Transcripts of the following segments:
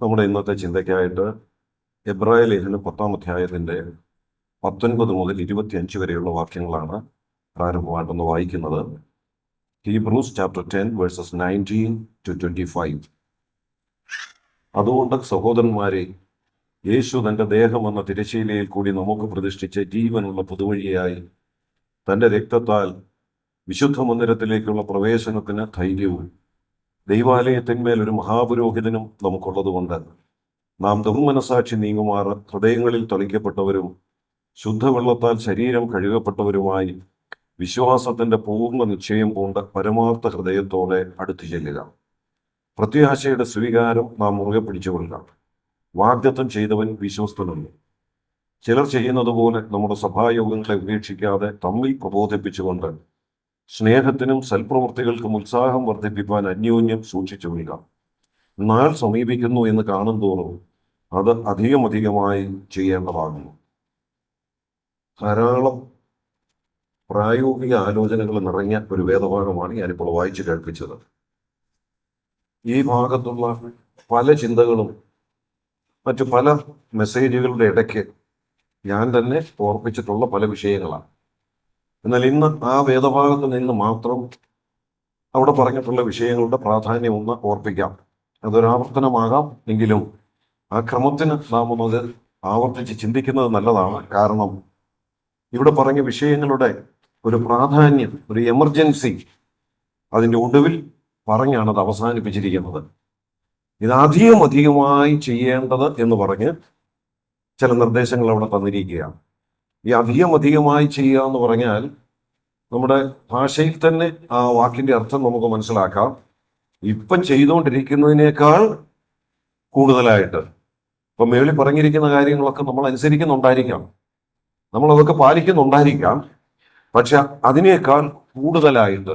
നമ്മുടെ ഇന്നത്തെ ചിന്തയ്ക്കായിട്ട് എബ്രായ ലേഖനം 10-ാം അധ്യായത്തിൻ്റെ 19 മുതൽ 25 വരെയുള്ള വാക്യങ്ങളാണ് പ്രാരംഭമായിട്ടൊന്ന് വായിക്കുന്നത്. Hebrews chapter 10 versus 19 to 25. അതുകൊണ്ട് സഹോദരന്മാരെ, യേശു തൻ്റെ ദേഹം എന്ന തിരശ്ശീലയിൽ കൂടി നമുക്ക് പ്രതിഷ്ഠിച്ച ജീവനുള്ള പുതുവഴിയായി തൻ്റെ രക്തത്താൽ വിശുദ്ധ മന്ദിരത്തിലേക്കുള്ള പ്രവേശനത്തിന് ധൈര്യവും ദൈവാലയത്തിന്മേൽ ഒരു മഹാപുരോഹിതനും നമുക്കുള്ളതുകൊണ്ട് നാം ദുർമനസാക്ഷി നീങ്ങുമാറ് ഹൃദയങ്ങളിൽ തളിക്കപ്പെട്ടവരും ശുദ്ധവെള്ളത്താൽ ശരീരം കഴുകപ്പെട്ടവരുമായി വിശ്വാസത്തിന്റെ പൂർണ്ണ നിശ്ചയം കൊണ്ട് പരമാർത്ഥ ഹൃദയത്തോടെ അടുത്തു ചെല്ലുക. പ്രത്യാശയുടെ സ്വീകാരം നാം മുറുകെ പിടിച്ചുകൊള്ളുക. വാഗ്ദത്തം ചെയ്തവൻ വിശ്വസ്തനല്ല. ചിലർ ചെയ്യുന്നത് പോലെ നമ്മുടെ സഭായോഗങ്ങളെ ഉപേക്ഷിക്കാതെ തമ്മിൽ പ്രബോധിപ്പിച്ചുകൊണ്ട് സ്നേഹത്തിനും സൽപ്രവൃത്തികൾക്കും ഉത്സാഹം വർദ്ധിപ്പിക്കാൻ അന്യോന്യം സൂക്ഷിച്ചു വരിക. നാൾ സമീപിക്കുന്നു എന്ന് കാണും തോറും അത് അധികമായി ചെയ്യേണ്ടതാകുന്നു. ധാരാളം പ്രായോഗിക ആലോചനകൾ നിറഞ്ഞ ഒരു വേദഭാഗമാണ് ഞാനിപ്പോൾ വായിച്ചു കേൾപ്പിച്ചത്. ഈ ഭാഗത്തുള്ള പല ചിന്തകളും മറ്റു പല മെസ്സേജുകളുടെ ഇടയ്ക്ക് ഞാൻ തന്നെ ഓർപ്പിച്ചിട്ടുള്ള പല വിഷയങ്ങളാണ്. എന്നാൽ ഇന്ന് ആ വേദഭാഗത്ത് നിന്ന് മാത്രം അവിടെ പറഞ്ഞിട്ടുള്ള വിഷയങ്ങളുടെ പ്രാധാന്യം ഒന്ന് ഓർപ്പിക്കാം. അതൊരാവർത്തനമാകാം എങ്കിലും ആ ക്രമത്തിന് നാം അത് ആവർത്തിച്ച് ചിന്തിക്കുന്നത് നല്ലതാണ്. കാരണം ഇവിടെ പറഞ്ഞ വിഷയങ്ങളുടെ ഒരു പ്രാധാന്യം, ഒരു എമർജൻസി അതിൻ്റെ ഒടുവിൽ പറഞ്ഞാണ് അത് അവസാനിപ്പിച്ചിരിക്കുന്നത്. ഇത് അധികമായി ചെയ്യേണ്ടത് എന്ന് പറഞ്ഞ് ചില നിർദ്ദേശങ്ങൾ അവിടെ തന്നിരിക്കുകയാണ്. ഈ അധികമായി ചെയ്യുക എന്ന് പറഞ്ഞാൽ നമ്മുടെ ഭാഷയിൽ തന്നെ ആ വാക്കിന്റെ അർത്ഥം നമുക്ക് മനസ്സിലാക്കാം. ഇപ്പം ചെയ്തുകൊണ്ടിരിക്കുന്നതിനേക്കാൾ കൂടുതലായിട്ട്. ഇപ്പം മേളിൽ പറഞ്ഞിരിക്കുന്ന കാര്യങ്ങളൊക്കെ നമ്മൾ അനുസരിക്കുന്നുണ്ടായിരിക്കാം, നമ്മളതൊക്കെ പാലിക്കുന്നുണ്ടായിരിക്കാം. പക്ഷെ അതിനേക്കാൾ കൂടുതലായിട്ട്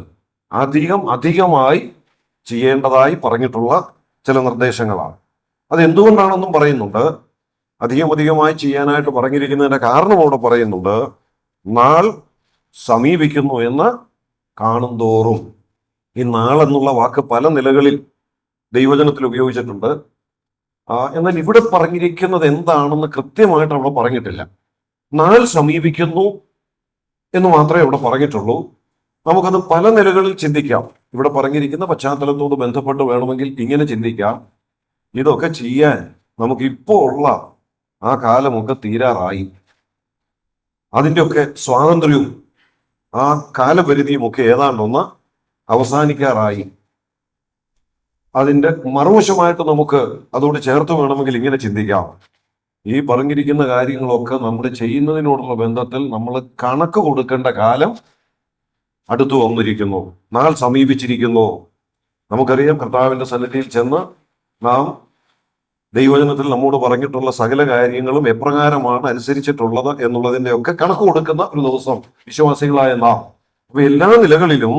അധികമായി ചെയ്യേണ്ടതായി പറഞ്ഞിട്ടുള്ള ചില നിർദ്ദേശങ്ങളാണ്. അതെന്തുകൊണ്ടാണെന്നും പറയുന്നുണ്ട്. അധികമായി ചെയ്യാനായിട്ട് പറഞ്ഞിരിക്കുന്നതിന്റെ കാരണം അവിടെ പറയുന്നുണ്ട്. നാൾ സമീപിക്കുന്നു എന്ന് കാണും തോറും. ഈ നാളെന്നുള്ള വാക്ക് പല നിലകളിൽ ദൈവജനത്തിൽ ഉപയോഗിച്ചിട്ടുണ്ട്. എന്നാൽ ഇവിടെ പറഞ്ഞിരിക്കുന്നത് എന്താണെന്ന് കൃത്യമായിട്ട് അവിടെ പറഞ്ഞിട്ടില്ല. നാൾ സമീപിക്കുന്നു എന്ന് മാത്രമേ ഇവിടെ പറഞ്ഞിട്ടുള്ളൂ. നമുക്കത് പല നിലകളിൽ ചിന്തിക്കാം. ഇവിടെ പറഞ്ഞിരിക്കുന്ന പശ്ചാത്തലത്തോട് ബന്ധപ്പെട്ട് വേണമെങ്കിൽ ഇങ്ങനെ ചിന്തിക്കാം. ഇതൊക്കെ ചെയ്യാൻ നമുക്കിപ്പോൾ ഉള്ള ആ കാലമൊക്കെ തീരാറായി. അതിൻ്റെയൊക്കെ സ്വാതന്ത്ര്യവും ആ കാലപരിധിയും ഒക്കെ ഏതാണ്ടൊന്ന് അവസാനിക്കാറായി. അതിൻ്റെ മറുവശമായിട്ട് നമുക്ക് അതോട് ചേർത്ത് വേണമെങ്കിൽ ഇങ്ങനെ ചിന്തിക്കാം. ഈ പറഞ്ഞിരിക്കുന്ന കാര്യങ്ങളൊക്കെ നമ്മൾ ചെയ്യുന്നതിനോടുള്ള ബന്ധത്തിൽ നമ്മൾ കണക്ക് കൊടുക്കേണ്ട കാലം അടുത്തു വന്നിരിക്കുന്നു, നാൾ സമീപിച്ചിരിക്കുന്നു. നമുക്കറിയാം, കർത്താവിൻ്റെ സന്നിധിയിൽ ചെന്ന് നാം ദൈവജനത്തിൽ നമ്മോട് പറഞ്ഞിട്ടുള്ള സകല കാര്യങ്ങളും എപ്രകാരമാണ് അനുസരിച്ചിട്ടുള്ളത് എന്നുള്ളതിൻ്റെ ഒക്കെ കണക്ക് കൊടുക്കുന്ന ഒരു ദിവസം വിശ്വാസികളായ നാം. അപ്പൊ എല്ലാ നിലകളിലും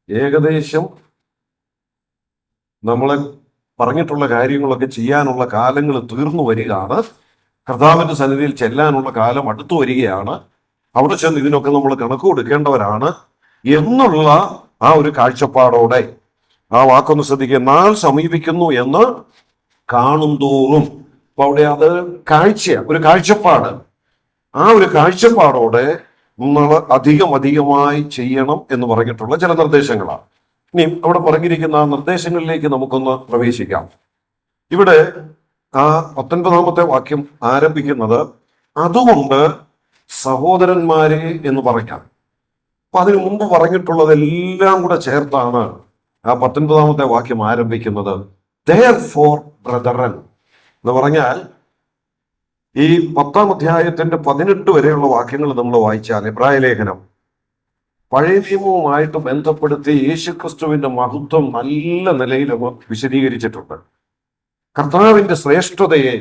ഏകദേശം നമ്മളെ പറഞ്ഞിട്ടുള്ള കാര്യങ്ങളൊക്കെ ചെയ്യാനുള്ള കാലങ്ങൾ തീർന്നു വരികയാണ്. കർത്താവിന്റെ സന്നിധിയിൽ ചെല്ലാനുള്ള കാലം അടുത്തു വരികയാണ്. അവിടെ ചെന്ന് ഇതിനൊക്കെ നമ്മൾ കണക്ക് കൊടുക്കേണ്ടവരാണ് എന്നുള്ള ആ ഒരു കാഴ്ചപ്പാടോടെ ആ വാക്കൊന്ന് ശ്രദ്ധിക്കുക. നാൾ സമീപിക്കുന്നു എന്ന് കാണും തോറും. അപ്പൊ അവിടെ അത് ഒരു കാഴ്ചപ്പാട്. ആ ഒരു കാഴ്ചപ്പാടോടെ നമ്മൾ അധികമായി ചെയ്യണം എന്ന് പറഞ്ഞിട്ടുള്ള ചില നിർദ്ദേശങ്ങളാണ്. ഇനി അവിടെ പറഞ്ഞിരിക്കുന്ന ആ നിർദ്ദേശങ്ങളിലേക്ക് നമുക്കൊന്ന് പ്രവേശിക്കാം. ഇവിടെ ആ 19-ാമത്തെ വാക്യം ആരംഭിക്കുന്നത് അതുകൊണ്ട് സഹോദരന്മാരെ എന്ന് പറയാം. അപ്പൊ അതിനു മുമ്പ് പറഞ്ഞിട്ടുള്ളതെല്ലാം കൂടെ ചേർത്താണ് ആ 19-ാമത്തെ വാക്യം ആരംഭിക്കുന്നത്. Therefore brethren എന്ന് പറഞ്ഞാൽ ഈ 10-ാം അധ്യായത്തിന്റെ 18 വരെയുള്ള വാക്യങ്ങൾ നമ്മൾ വായിച്ചാൽ എബ്രായ ലേഖനം പഴയ നിയമവുമായിട്ട് ബന്ധപ്പെടുത്തി യേശുക്രിസ്തുവിന്റെ മഹത്വം നല്ല നിലയിൽ വിശദീകരിച്ചിട്ടുണ്ട്. കർത്താവിന്റെ ശ്രേഷ്ഠതയെ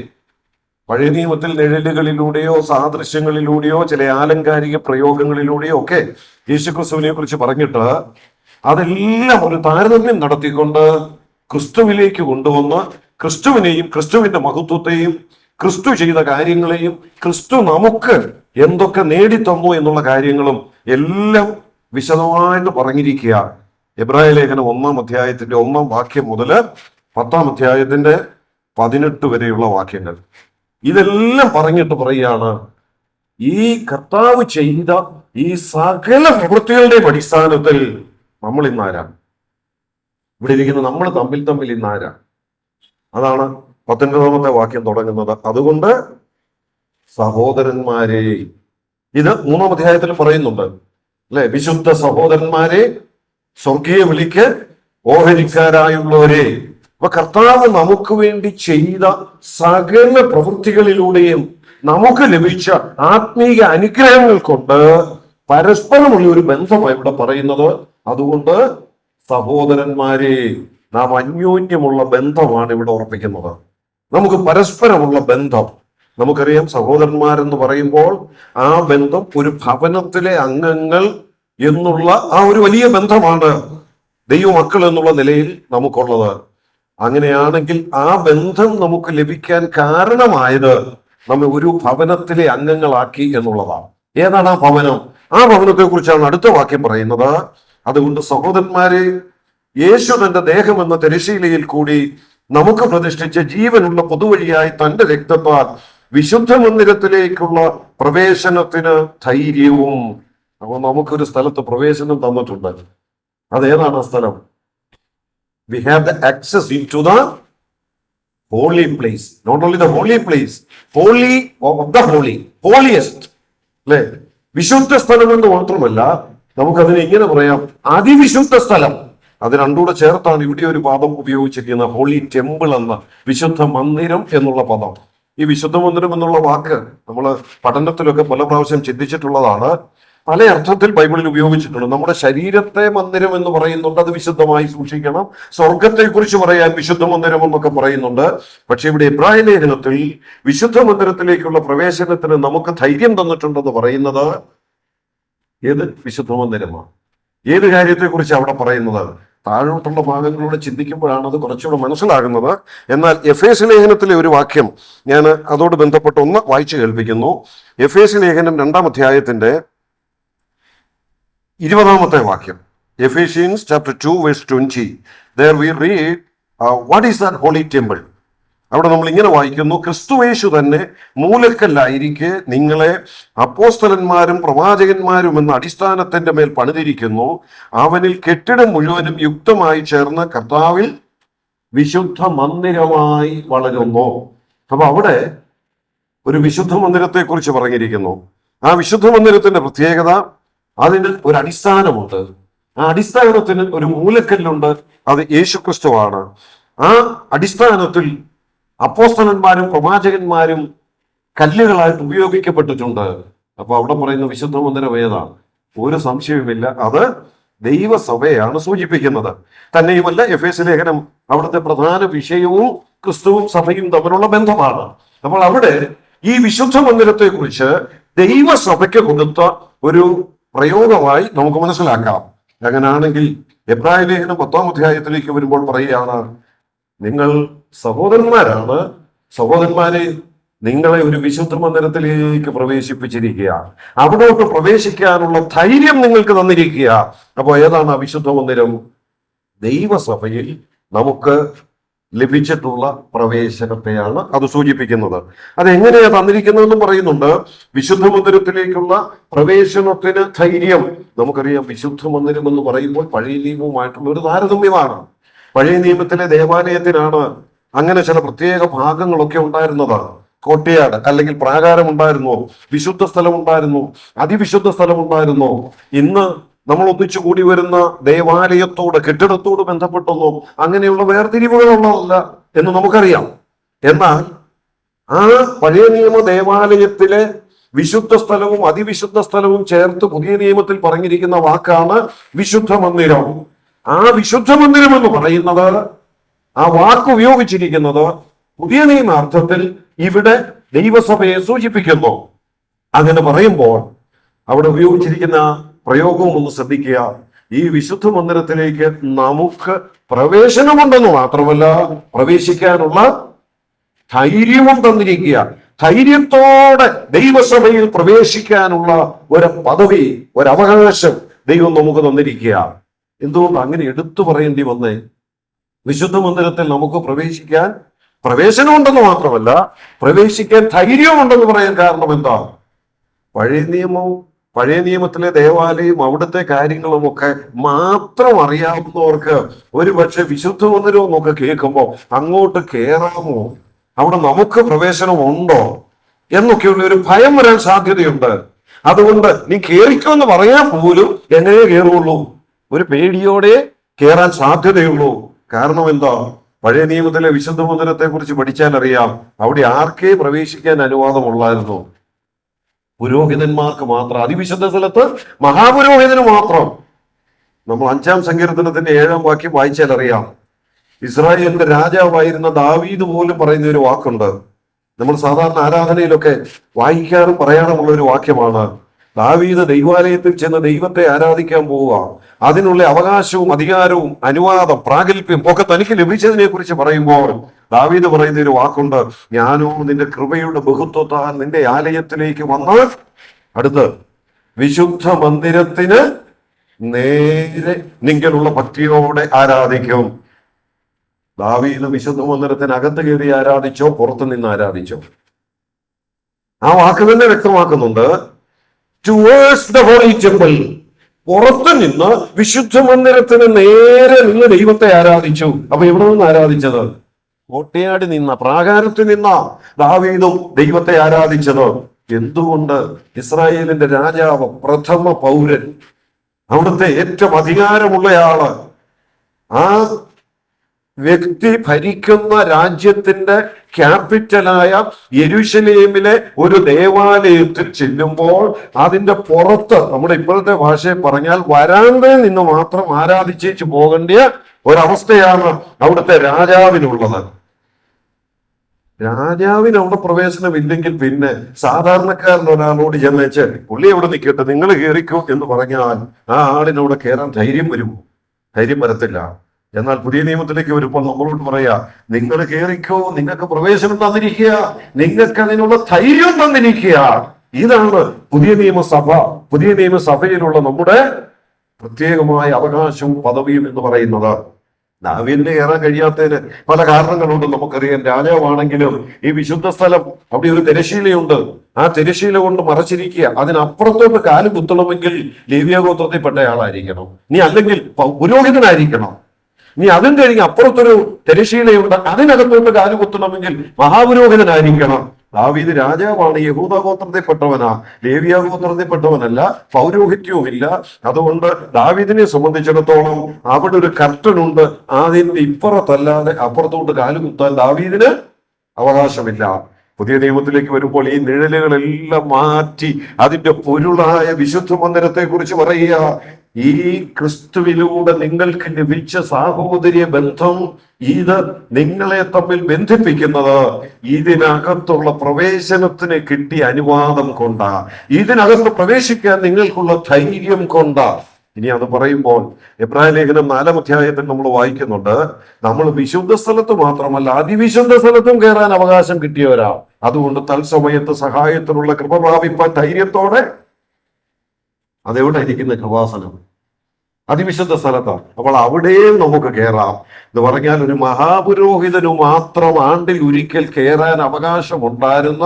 പഴയ നിയമത്തിൽ നിഴലുകളിലൂടെയോ സാദൃശ്യങ്ങളിലൂടെയോ ചില ആലങ്കാരിക പ്രയോഗങ്ങളിലൂടെയോ ഒക്കെ യേശുക്രിസ്തുവിനെ കുറിച്ച് പറഞ്ഞിട്ട് അതെല്ലാം ഒരു താരതമ്യം നടത്തിക്കൊണ്ട് ക്രിസ്തുവിലേക്ക് കൊണ്ടുവന്ന് ക്രിസ്തുവിനെയും ക്രിസ്തുവിന്റെ മഹത്വത്തെയും ക്രിസ്തു ചെയ്ത കാര്യങ്ങളെയും ക്രിസ്തു നമുക്ക് എന്തൊക്കെ നേടിത്തന്നു എന്നുള്ള കാര്യങ്ങളും എല്ലാം വിശദമായിട്ട് പറഞ്ഞിരിക്കുക. എബ്രായ ലേഖനം 1-ാം അധ്യായത്തിന്റെ 1-ാം വാക്യം മുതൽ 10-ാം അധ്യായത്തിന്റെ 18 വരെയുള്ള വാക്യങ്ങൾ. ഇതെല്ലാം പറഞ്ഞിട്ട് പറയുകയാണ്, ഈ കർത്താവ് ചെയ്ത ഈ സകല പ്രവൃത്തികളുടെയും അടിസ്ഥാനത്തിൽ നമ്മൾ ഇന്നാരാണ്, ഇവിടെ ഇരിക്കുന്ന നമ്മൾ തമ്മിൽ ഇന്നാരാണ്. അതാണ് 19-ാമത്തെ വാക്യം തുടങ്ങുന്നത്. അതുകൊണ്ട് സഹോദരന്മാരെ, ഇത് 3-ാം അധ്യായത്തിൽ പറയുന്നുണ്ട് അല്ലെ, വിശുദ്ധ സഹോദരന്മാരെ, സ്വർഗീയ വിളിക്ക് ഓഹരിക്കാരായുള്ളവരെ. അപ്പൊ കർത്താവ് നമുക്ക് വേണ്ടി ചെയ്ത സകല പ്രവൃത്തികളിലൂടെയും നമുക്ക് ലഭിച്ച ആത്മീയ അനുഗ്രഹങ്ങൾ കൊണ്ട് പരസ്പരമുള്ള ഒരു ബന്ധമാണ് ഇവിടെ പറയുന്നത്. അതുകൊണ്ട് സഹോദരന്മാരെ, നാം അന്യോന്യമുള്ള ബന്ധമാണ് ഇവിടെ ഉറപ്പിക്കുന്നത്. നമുക്ക് പരസ്പരമുള്ള ബന്ധം. നമുക്കറിയാം, സഹോദരന്മാരെന്ന് പറയുമ്പോൾ ആ ബന്ധം ഒരു ഭവനത്തിലെ അംഗങ്ങൾ എന്നുള്ള ആ ഒരു വലിയ ബന്ധമാണ് ദൈവമക്കൾ എന്നുള്ള നിലയിൽ നമുക്കുള്ളത്. അങ്ങനെയാണെങ്കിൽ ആ ബന്ധം നമുക്ക് ലഭിക്കാൻ കാരണമായത് നമ്മെ ഒരു ഭവനത്തിലെ അംഗങ്ങളാക്കി എന്നുള്ളതാണ്. ഏതാണ് ആ ഭവനം? ആ ഭവനത്തെ കുറിച്ചാണ് അടുത്ത വാക്യം പറയുന്നത്. അതുകൊണ്ട് സഹോദരന്മാരെ, യേശു തന്റെ ദേഹം എന്ന തിരശ്ശീലയിൽ കൂടി നമുക്ക് പ്രതിഷ്ഠിച്ച ജീവനുള്ള പൊതുവഴിയായി തന്റെ രക്തത്താൽ വിശുദ്ധ മന്ദിരത്തിലേക്കുള്ള പ്രവേശനത്തിന് ധൈര്യവും. അപ്പൊ നമുക്കൊരു സ്ഥലത്ത് പ്രവേശനം തന്നിട്ടുണ്ട്. അതേതാണ് ആ സ്ഥലം? We have the access into the holy place. Not only the holy place, holy of the holy, holiest. അല്ലെ, വിശുദ്ധ സ്ഥലം എന്ന് മാത്രമല്ല, നമുക്കതിനെ ഇങ്ങനെ പറയാം, അതിവിശുദ്ധ സ്ഥലം. അത് രണ്ടുകൂടെ ചേർത്താണ് ഇവിടെ ഒരു പദം ഉപയോഗിച്ചിരിക്കുന്നത്, ഹോളി ടെമ്പിൾ എന്ന, വിശുദ്ധ മന്ദിരം എന്നുള്ള പദം. ഈ വിശുദ്ധ മന്ദിരം എന്നുള്ള വാക്ക് നമ്മൾ പഠനത്തിലൊക്കെ പല പ്രാവശ്യം ചിന്തിച്ചിട്ടുള്ളതാണ്. പല അർത്ഥത്തിൽ ബൈബിളിൽ ഉപയോഗിച്ചിട്ടുണ്ട്. നമ്മുടെ ശരീരത്തെ മന്ദിരം എന്ന് പറയുന്നുണ്ട്, അത് വിശുദ്ധമായി സൂക്ഷിക്കണം. സ്വർഗത്തെ കുറിച്ച് പറയാൻ വിശുദ്ധ മന്ദിരം എന്നൊക്കെ പറയുന്നുണ്ട്. പക്ഷെ ഇവിടെ എബ്രായ ലേഖനത്തിൽ വിശുദ്ധ മന്ദിരത്തിലേക്കുള്ള പ്രവേശനത്തിന് നമുക്ക് ധൈര്യം തന്നിട്ടുണ്ടെന്ന് പറയുന്നത് ഏത് വിശുദ്ധ മന്ദിരമാണ്? ഏത് കാര്യത്തെ കുറിച്ച് അവിടെ പറയുന്നത്? താഴോട്ടുള്ള ഭാഗങ്ങളിലൂടെ ചിന്തിക്കുമ്പോഴാണ് അത് കുറച്ചുകൂടെ മനസ്സിലാകുന്നത്. എന്നാൽ എഫേസ്യ ലേഖനത്തിലെ ഒരു വാക്യം ഞാൻ അതോട് ബന്ധപ്പെട്ട് ഒന്ന് വായിച്ചു കേൾപ്പിക്കുന്നു. എഫേസ്യ ലേഖനം 2-ാം അധ്യായത്തിന്റെ 20-ാമത്തെ വാക്യം. Ephesians chapter 2 verse 20. There we read, what is that holy temple? അവിടെ നമ്മൾ ഇങ്ങനെ വായിക്കുന്നു, ക്രിസ്തുയേശു തന്നെ മൂലക്കല്ലായിരിക്കെ നിങ്ങളെ അപ്പോസ്തലന്മാരും പ്രവാചകന്മാരും എന്ന അടിസ്ഥാനത്തിന്റെ മേൽ പണിതിരിക്കുന്നു. അവനിൽ കെട്ടിടം മുഴുവനും യുക്തമായി ചേർന്ന് കർത്താവിൽ വിശുദ്ധ മന്ദിരമായി വളരുന്നു. അപ്പൊ അവിടെ ഒരു വിശുദ്ധ മന്ദിരത്തെ കുറിച്ച് പറഞ്ഞിരിക്കുന്നു. ആ വിശുദ്ധ മന്ദിരത്തിന്റെ പ്രത്യേകത, അതിന് ഒരു അടിസ്ഥാനമുണ്ട്. ആ അടിസ്ഥാനത്തിന് ഒരു മൂലക്കല്ലുണ്ട്, അത് യേശുക്രിസ്തുവാണ്. ആ അടിസ്ഥാനത്തിൽ അപ്പോസ്തലന്മാരും പ്രവാചകന്മാരും കല്ലുകളായിട്ട് ഉപയോഗിക്കപ്പെട്ടിട്ടുണ്ട്. അപ്പൊ അവിടെ പറയുന്ന വിശുദ്ധ മന്ദിരം ഏതാണ്? ഒരു സംശയവുമില്ല, അത് ദൈവസഭയാണ് സൂചിപ്പിക്കുന്നത്. തന്നെയുമല്ല, എഫേസ്യ ലേഖനം അവിടുത്തെ പ്രധാന വിഷയവും ക്രിസ്തുവും സഭയും തമ്മിലുള്ള ബന്ധമാണ്. അപ്പോൾ അവിടെ ഈ വിശുദ്ധ മന്ദിരത്തെ കുറിച്ച് ദൈവസഭയ്ക്ക് കൊടുത്ത ഒരു പ്രയോഗമായി നമുക്ക് മനസ്സിലാക്കാം. അങ്ങനാണെങ്കിൽ എബ്രായ ലേഖനം 10-ാം അധ്യായത്തിലേക്ക് വരുമ്പോൾ പറയുകയാണ്, നിങ്ങൾ സഹോദരന്മാരാണ്, സഹോദരന്മാരെ, നിങ്ങളെ ഒരു വിശുദ്ധ മന്ദിരത്തിലേക്ക് പ്രവേശിപ്പിച്ചിരിക്കുക, അവിടോട്ട് പ്രവേശിക്കാനുള്ള ധൈര്യം നിങ്ങൾക്ക് തന്നിരിക്കുക. അപ്പോൾ ഏതാണ് ആ വിശുദ്ധ മന്ദിരം? ദൈവസഭയിൽ നമുക്ക് ലഭിച്ചിട്ടുള്ള പ്രവേശനത്തെയാണ് അത് സൂചിപ്പിക്കുന്നത്. അതെങ്ങനെയാ തന്നിരിക്കുന്നതെന്നും പറയുന്നുണ്ട്. വിശുദ്ധ മന്ദിരത്തിലേക്കുള്ള പ്രവേശനത്തിന് ധൈര്യം. നമുക്കറിയാം, വിശുദ്ധ മന്ദിരം എന്ന് പറയുമ്പോൾ പഴയ നിയമവുമായിട്ടുള്ള ഒരു താരതമ്യമാണ്. പഴയ നിയമത്തിലെ ദേവാലയത്തിനാണ് അങ്ങനെ ചില പ്രത്യേക ഭാഗങ്ങളൊക്കെ ഉണ്ടായിരുന്നത്. കോട്ടയാട് അല്ലെങ്കിൽ പ്രാകാരം ഉണ്ടായിരുന്നു, വിശുദ്ധ സ്ഥലം ഉണ്ടായിരുന്നു, അതിവിശുദ്ധ സ്ഥലം ഉണ്ടായിരുന്നു. ഇന്ന് നമ്മൾ ഒന്നിച്ചു കൂടി വരുന്ന ദേവാലയത്തോട്, കെട്ടിടത്തോട് ബന്ധപ്പെട്ടൊന്നും അങ്ങനെയുള്ള വേർതിരിവുകളുള്ളതല്ല എന്ന് നമുക്കറിയാം. എന്നാൽ ആ പഴയ നിയമ ദേവാലയത്തിലെ വിശുദ്ധ സ്ഥലവും അതിവിശുദ്ധ സ്ഥലവും ചേർത്ത് പുതിയ നിയമത്തിൽ പറഞ്ഞിരിക്കുന്ന വാക്കാണ് വിശുദ്ധ മന്ദിരം. ആ വിശുദ്ധ മന്ദിരം എന്ന് പറയുന്നത്, ആ വാക്ക് ഉപയോഗിച്ചിരിക്കുന്നത് പുതിയ നിയമ അർത്ഥത്തിൽ ഇവിടെ ദൈവസഭയെ സൂചിപ്പിക്കുന്നു. അങ്ങനെ പറയുമ്പോൾ അവിടെ ഉപയോഗിച്ചിരിക്കുന്ന പ്രയോഗവും ഒന്ന് ശ്രദ്ധിക്കുക. ഈ വിശുദ്ധ മന്ദിരത്തിലേക്ക് നമുക്ക് പ്രവേശനമുണ്ടെന്ന് മാത്രമല്ല, പ്രവേശിക്കാനുള്ള ധൈര്യവും തന്നിരിക്കുക. ധൈര്യത്തോടെ ദൈവസഭയിൽ പ്രവേശിക്കാനുള്ള ഒരു പദവി, ഒരവകാശം ദൈവം നമുക്ക് തന്നിരിക്കുക. എന്തുകൊണ്ട് അങ്ങനെ എടുത്തു പറയേണ്ടി വന്നേ? വിശുദ്ധ മന്ദിരത്തിൽ നമുക്ക് പ്രവേശനമുണ്ടെന്ന് മാത്രമല്ല, പ്രവേശിക്കാൻ ധൈര്യമുണ്ടെന്ന് പറയാൻ കാരണം എന്താ? പഴയ നിയമത്തിലെ ദേവാലയം, അവിടുത്തെ കാര്യങ്ങളും ഒക്കെ മാത്രം അറിയാവുന്നവർക്ക് ഒരു പക്ഷെ വിശുദ്ധ മന്ദിരം എന്നൊക്കെ കേൾക്കുമ്പോൾ അങ്ങോട്ട് കയറാമോ, അവിടെ നമുക്ക് പ്രവേശനമുണ്ടോ എന്നൊക്കെയുള്ള ഒരു ഭയം വരാൻ സാധ്യതയുണ്ട്. അതുകൊണ്ട് നീ കേറിക്കോ എന്ന് പറയാൻ പോലും എങ്ങനെ കയറുള്ളൂ? ഒരു പേടിയോടെ കയറാൻ സാധ്യതയുള്ളൂ. കാരണം എന്താ? പഴയ നിയമത്തിലെ വിശുദ്ധ മന്ദിരത്തെ കുറിച്ച് പഠിച്ചാൽ അറിയാം, അവിടെ ആർക്കേ പ്രവേശിക്കാൻ അനുവാദമുള്ളായിരുന്നു? പുരോഹിതന്മാർക്ക് മാത്രം. അതിവിശുദ്ധ സ്ഥലത്ത് മഹാപുരോഹിതന് മാത്രം. നമ്മൾ 5-ാം സങ്കീർത്തനത്തിന്റെ 7-ാം വാക്യം വായിച്ചാൽ അറിയാം, ഇസ്രായേലിന്റെ രാജാവായിരുന്ന ദാവീദ് പോലും പറയുന്ന ഒരു വാക്കുണ്ട്. നമ്മൾ സാധാരണ ആരാധനയിലൊക്കെ വായിക്കാറും പറയാറുമുള്ള ഒരു വാക്യമാണ്. ദാവീദ് ദൈവാലയത്തിൽ ചെന്ന് ദൈവത്തെ ആരാധിക്കാൻ പോവുക, അതിനുള്ള അവകാശവും അധികാരവും അനുവാദം പ്രാഗൽഭ്യം ഒക്കെ തനിക്ക് ലഭിച്ചതിനെ കുറിച്ച് പറയുമ്പോൾ ദാവീദ് പറയുന്ന ഒരു വാക്കുണ്ട്, ഞാനോ നിന്റെ കൃപയുടെ ബഹുത്വത്താൽ നിന്റെ ആലയത്തിലേക്ക് വന്ന് അടുത്ത് വിശുദ്ധ മന്ദിരത്തിന് നേരെ നിങ്കലുള്ള ഭക്തിയോടെ ആരാധിക്കും. ദാവീദ് വിശുദ്ധ മന്ദിരത്തിനകത്ത് കയറി ആരാധിച്ചോ പുറത്തു നിന്ന് ആരാധിച്ചോ? ആ വാക്ക് തന്നെ വ്യക്തമാക്കുന്നുണ്ട്, ടുവേഴ്സ് ദ ഹോളി ടെമ്പിൾ. പുറത്തു നിന്ന് വിശുദ്ധ മന്ദിരത്തിന് നേരെ നിന്ന് ദൈവത്തെ ആരാധിച്ചു. അപ്പൊ എവിടെ നിന്ന് ആരാധിച്ചത്? കോട്ടയാടി നിന്ന, പ്രാകാരത്തിൽ നിന്ന ദാവീദും ദൈവത്തെ ആരാധിച്ചത്. എന്തുകൊണ്ട്? ഇസ്രായേലിന്റെ രാജാവ്, പ്രഥമ പൗരൻ, അവിടുത്തെ ഏറ്റവും അധികാരമുള്ളയാള്, ആ വ്യക്തി ഭരിക്കുന്ന രാജ്യത്തിന്റെ ക്യാപിറ്റലായ യെരൂശലേമിലെ ഒരു ദേവാലയത്തിൽ ചെല്ലുമ്പോൾ അതിന്റെ പുറത്ത്, നമ്മുടെ ഇപ്പോഴത്തെ ഭാഷയിൽ പറഞ്ഞാൽ വരാന്തയിൽ നിന്ന് മാത്രം ആരാധിച്ചേച്ച് പോകേണ്ട ഒരവസ്ഥയാണ് അവിടുത്തെ രാജാവിനുള്ളത്. രാജാവിന് അവിടെ പ്രവേശനമില്ലെങ്കിൽ പിന്നെ സാധാരണക്കാരൻ ഒരാളോട് ചെന്നേച്ച് പുള്ളി അവിടെ നിൽക്കട്ടെ, നിങ്ങൾ കയറിക്കോ എന്ന് പറഞ്ഞാൽ ആ ആളിനവിടെ കയറാൻ ധൈര്യം വരുമോ? ധൈര്യം വരത്തില്ല. എന്നാൽ പുതിയ നിയമത്തിലേക്ക് വരുമ്പോൾ നമ്മളോട് പറയാ, നിങ്ങൾ കയറിക്കോ, നിങ്ങൾക്ക് പ്രവേശനം തന്നിരിക്കുക, നിങ്ങൾക്ക് അതിനുള്ള ധൈര്യം തന്നിരിക്കുക. ഇതാണ് പുതിയ നിയമസഭ, പുതിയ നിയമസഭയിലുള്ള നമ്മുടെ പ്രത്യേകമായ അവകാശവും പദവിയും എന്ന് പറയുന്നത്. ദാവീദിന് കയറാൻ കഴിയാത്തതിന് പല കാരണങ്ങളുണ്ട് നമുക്കറിയാം. രാജാവാണെങ്കിലും ഈ വിശുദ്ധ സ്ഥലം, അവിടെ ഒരു തിരശീലയുണ്ട്, ആ തിരശീല കൊണ്ട് മറച്ചിരിക്കുക. അതിനപ്പുറത്തോട്ട് കാല് കുത്തണമെങ്കിൽ ലേവ്യ ഗോത്രത്തിൽപ്പെട്ട ആളായിരിക്കണം, നീ അല്ലെങ്കിൽ പുരോഹിതനായിരിക്കണം. നീ അതും കഴിഞ്ഞ് അപ്പുറത്തൊരു തിരശീലയുണ്ട്, അതിനകത്തോട്ട് കാല് കുത്തണമെങ്കിൽ മഹാപുരോഹിതനായിരിക്കണം. ദാവീദ് രാജാവാണ്, യഹൂദ ഗോത്രത്തിൽപ്പെട്ടവനാ, ലേവ്യ ഗോത്രത്തിൽപ്പെട്ടവനല്ല, പൗരോഹിത്യവുമില്ല. അതുകൊണ്ട് ദാവീദിനെ സംബന്ധിച്ചിടത്തോളം അവിടെ ഒരു കർട്ടനുണ്ട്, അതിന്റെ ഇപ്പുറത്തല്ലാതെ അപ്പുറത്തോട്ട് കാലുകുത്താൻ ദാവീദിന് അവകാശമില്ല. പുതിയ നിയമത്തിലേക്ക് വരുമ്പോൾ ഈ നിഴലുകളെല്ലാം മാറ്റി അതിന്റെ പൊരുളായ വിശുദ്ധ മന്ദിരത്തെ കുറിച്ച് പറയുക. ഈ ക്രിസ്തുവിലൂടെ നിങ്ങൾക്ക് ലഭിച്ച സാഹോദര്യ ബന്ധം, ഇത് നിങ്ങളെ തമ്മിൽ ബന്ധിപ്പിക്കുന്നത് ഇതിനകത്തുള്ള പ്രവേശനത്തിന് കിട്ടിയ അനുവാദം കൊണ്ടാ, ഇതിനകത്ത് പ്രവേശിക്കാൻ നിങ്ങൾക്കുള്ള ധൈര്യം കൊണ്ടാ. ഇനി അത് പറയുമ്പോൾ എബ്രായ ലേഖനം 4-ാം അധ്യായത്തിൽ നമ്മൾ വായിക്കുന്നുണ്ട്, നമ്മൾ വിശുദ്ധ സ്ഥലത്ത് മാത്രമല്ല അതിവിശുദ്ധ സ്ഥലത്തും കയറാൻ അവകാശം കിട്ടിയവരാ. അതുകൊണ്ട് തത്സമയത്ത് സഹായത്തിനുള്ള കൃപ പ്രാപിപ്പാൻ ധൈര്യത്തോടെ, അതെവിടെ ഇരിക്കുന്ന കൃപാസനം? അതിവിശുദ്ധ സ്ഥലത്താണ്. അപ്പോൾ അവിടെയും നമുക്ക് കയറാം എന്ന് പറഞ്ഞാൽ, ഒരു മഹാപുരോഹിതനു മാത്രം ആണ്ടിൽ ഒരിക്കൽ കയറാൻ അവകാശമുണ്ടായിരുന്ന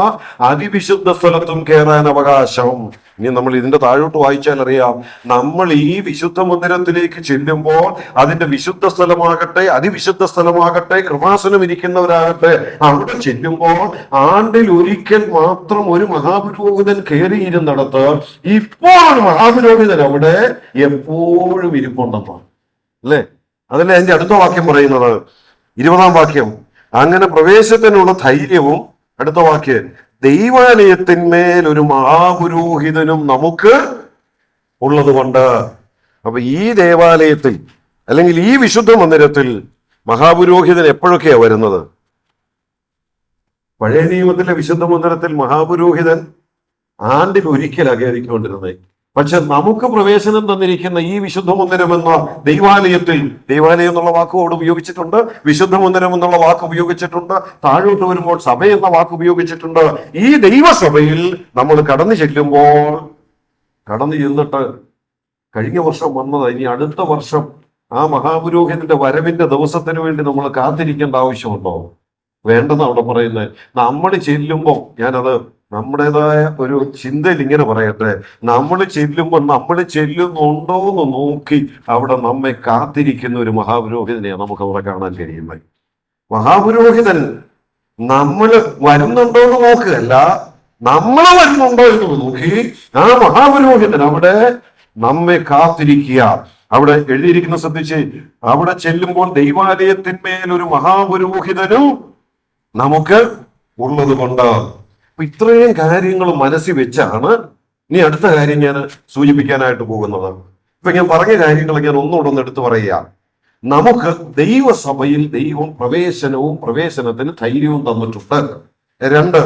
അതിവിശുദ്ധ സ്ഥലത്തും കയറാൻ അവകാശം. ഇനി നമ്മൾ ഇതിന്റെ താഴോട്ട് വായിച്ചാൽ അറിയാം, നമ്മൾ ഈ വിശുദ്ധ മന്ദിരത്തിലേക്ക് ചെല്ലുമ്പോൾ അതിന്റെ വിശുദ്ധ സ്ഥലമാകട്ടെ അതിവിശുദ്ധ സ്ഥലമാകട്ടെ കൃപാസനം ഇരിക്കുന്നവരാകട്ടെ, അവിടെ ചെല്ലുമ്പോൾ ആണ്ടിൽ ഒരിക്കൽ മാത്രം ഒരു മഹാപുരോഹിതൻ കയറിയിരുന്നിടത്ത് ഇപ്പോൾ മഹാപുരോഹിതൻ അവിടെ എപ്പോഴും ഇരിപ്പുണ്ടെന്നാണ്, അല്ലേ? അതല്ലേ അതിന്റെ അടുത്ത വാക്യം പറയുന്നത്, 20-ാം വാക്യം. അങ്ങനെ പ്രവേശത്തിനുള്ള ധൈര്യവും, അടുത്ത വാക്യം, ദൈവാലയത്തിന്മേൽ ഒരു മഹാപുരോഹിതനും നമുക്ക് ഉള്ളത് കൊണ്ട്. അപ്പൊ ഈ ദേവാലയത്തിൽ അല്ലെങ്കിൽ ഈ വിശുദ്ധ മന്ദിരത്തിൽ മഹാപുരോഹിതൻ എപ്പോഴൊക്കെയാ വരുന്നത്? പഴയ നിയമത്തിലെ വിശുദ്ധ മന്ദിരത്തിൽ മഹാപുരോഹിതൻ ആണ്ടിൽ ഒരിക്കലാണ് കയറിക്കൊണ്ടിരുന്നത്. പക്ഷെ നമുക്ക് പ്രവേശനം തന്നിരിക്കുന്ന ഈ വിശുദ്ധ മന്ദിരം എന്ന ദൈവാലയത്തിൽ, ദൈവാലയം എന്നുള്ള വാക്ക് അവിടെ ഉപയോഗിച്ചിട്ടുണ്ട്, വിശുദ്ധ മന്ദിരം എന്നുള്ള വാക്ക് ഉപയോഗിച്ചിട്ടുണ്ട്, താഴോട്ട് വരുമ്പോൾ സഭ എന്ന വാക്ക് ഉപയോഗിച്ചിട്ടുണ്ട്. ഈ ദൈവസഭയിൽ നമ്മൾ കടന്നു ചെല്ലുമ്പോൾ, കടന്നു ചെന്നിട്ട് കഴിഞ്ഞ വർഷം വന്നത് ഇനി അടുത്ത വർഷം ആ മഹാപുരോഹിതന്റെ വരവിന്റെ ദിവസത്തിന് വേണ്ടി നമ്മൾ കാത്തിരിക്കേണ്ട ആവശ്യമുണ്ടോ? വേണ്ടെന്ന് അവിടെ പറയുന്നത്. നമ്മൾ ചെല്ലുമ്പോൾ, ഞാനത് നമ്മുടേതായ ഒരു ചിന്തയിൽ ഇങ്ങനെ പറയട്ടെ, നമ്മൾ ചെല്ലുമ്പോൾ നമ്മൾ ചെല്ലുന്നുണ്ടോ എന്ന് നോക്കി അവിടെ നമ്മെ കാത്തിരിക്കുന്ന ഒരു മഹാപുരോഹിതനെയാണ് നമുക്ക് അവിടെ കാണാൻ കഴിയുന്നത്. മഹാപുരോഹിതൻ നമ്മൾ വരുന്നുണ്ടോ എന്ന് നോക്കുകയല്ല, നമ്മൾ വരുന്നുണ്ടോ എന്ന് നോക്കി ആ മഹാപുരോഹിതൻ അവിടെ നമ്മെ കാത്തിരിക്കുക. അവിടെ എഴുതിയിരിക്കുന്ന ശ്രദ്ധിച്ച്, അവിടെ ചെല്ലുമ്പോൾ ദൈവാലയത്തിന്മേൽ ഒരു മഹാപുരോഹിതനും നമുക്ക് ഉള്ളത് കൊണ്ട്. അപ്പൊ ഇത്രയും കാര്യങ്ങൾ മനസ്സിൽ വെച്ചാണ് ഇനി അടുത്ത കാര്യം ഞാൻ സൂചിപ്പിക്കാനായിട്ട് പോകുന്നത്. ഇപ്പൊ ഞാൻ പറഞ്ഞ കാര്യങ്ങൾ ഞാൻ ഒന്നുകൂടെ ഒന്ന് എടുത്തു പറയുക. നമുക്ക് ദൈവസഭയിൽ ദൈവം പ്രവേശനത്തിന് ധൈര്യവും തന്നിട്ടുണ്ട്. 2,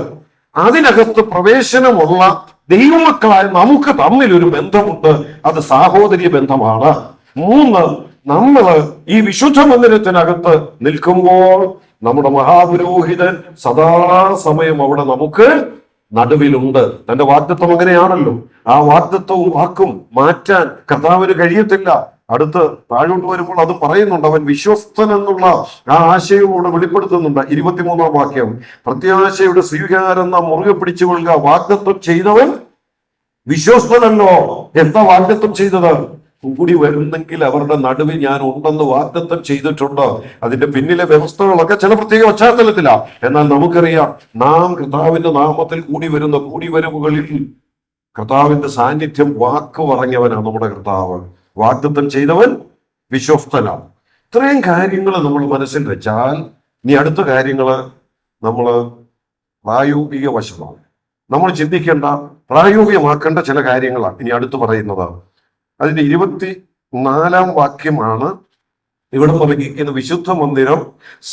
അതിനകത്ത് പ്രവേശനമുള്ള ദൈവമക്കളായ നമുക്ക് തമ്മിൽ ഒരു ബന്ധമുണ്ട്, അത് സാഹോദര്യ ബന്ധമാണ്. 3, നമ്മൾ ഈ വിശുദ്ധ മന്ദിരത്തിനകത്ത് നിൽക്കുമ്പോൾ നമ്മുടെ മഹാപുരോഹിതൻ സദാസമയം അവിടെ നമുക്ക് നടുവിലുണ്ട്. തന്റെ വാഗ്ദത്വം അങ്ങനെയാണല്ലോ. ആ വാഗ്ദത്വവും വാക്കും മാറ്റാൻ കർത്താവിന് കഴിയത്തില്ല. അടുത്ത് താഴോട്ട് വരുമ്പോൾ അത് പറയുന്നുണ്ട്. അവൻ വിശ്വസ്തൻ എന്നുള്ള ആ ആശയവും വെളിപ്പെടുത്തുന്നുണ്ട്. 23-ാം വാക്യം, പ്രത്യാശയുടെ സ്വീകാരം നാം മുറുകെ പിടിച്ചുകൊള്ളുക, വാഗ്ദത്വം ചെയ്തവൻ വിശ്വസ്തനല്ലോ. എന്താ വാഗ്ദത്വം ചെയ്തത്? കൂടി വരുന്നെങ്കിൽ അവരുടെ നടുവിൽ ഞാൻ ഉണ്ടെന്ന് വാഗ്ദത്തം ചെയ്തിട്ടുണ്ട്. അതിന്റെ പിന്നിലെ വ്യവസ്ഥകളൊക്കെ ചില പ്രത്യേക പശ്ചാത്തലത്തിലാണ്. എന്നാൽ നമുക്കറിയാം, നാം കർത്താവിന്റെ നാമത്തിൽ കൂടി വരവുകളിൽ കർത്താവിന്റെ സാന്നിധ്യം വാക്ക് പറഞ്ഞവനാണ് നമ്മുടെ കർത്താവ്. വാഗ്ദത്തം ചെയ്തവൻ വിശ്വസ്തനാണ്. ഇത്രയും കാര്യങ്ങൾ നമ്മൾ മനസ്സിൽ വെച്ചാൽ ഇനി അടുത്ത കാര്യങ്ങൾ നമ്മൾ പ്രായോഗിക വശമാണ്. നമ്മൾ ചിന്തിക്കേണ്ട, പ്രായോഗികമാക്കേണ്ട ചില കാര്യങ്ങളാണ് ഇനി അടുത്ത് പറയുന്നത്. അതിന്റെ 24-ാം വാക്യമാണ് ഇവിടെ പറഞ്ഞിരിക്കുന്ന വിശുദ്ധ മന്ദിരം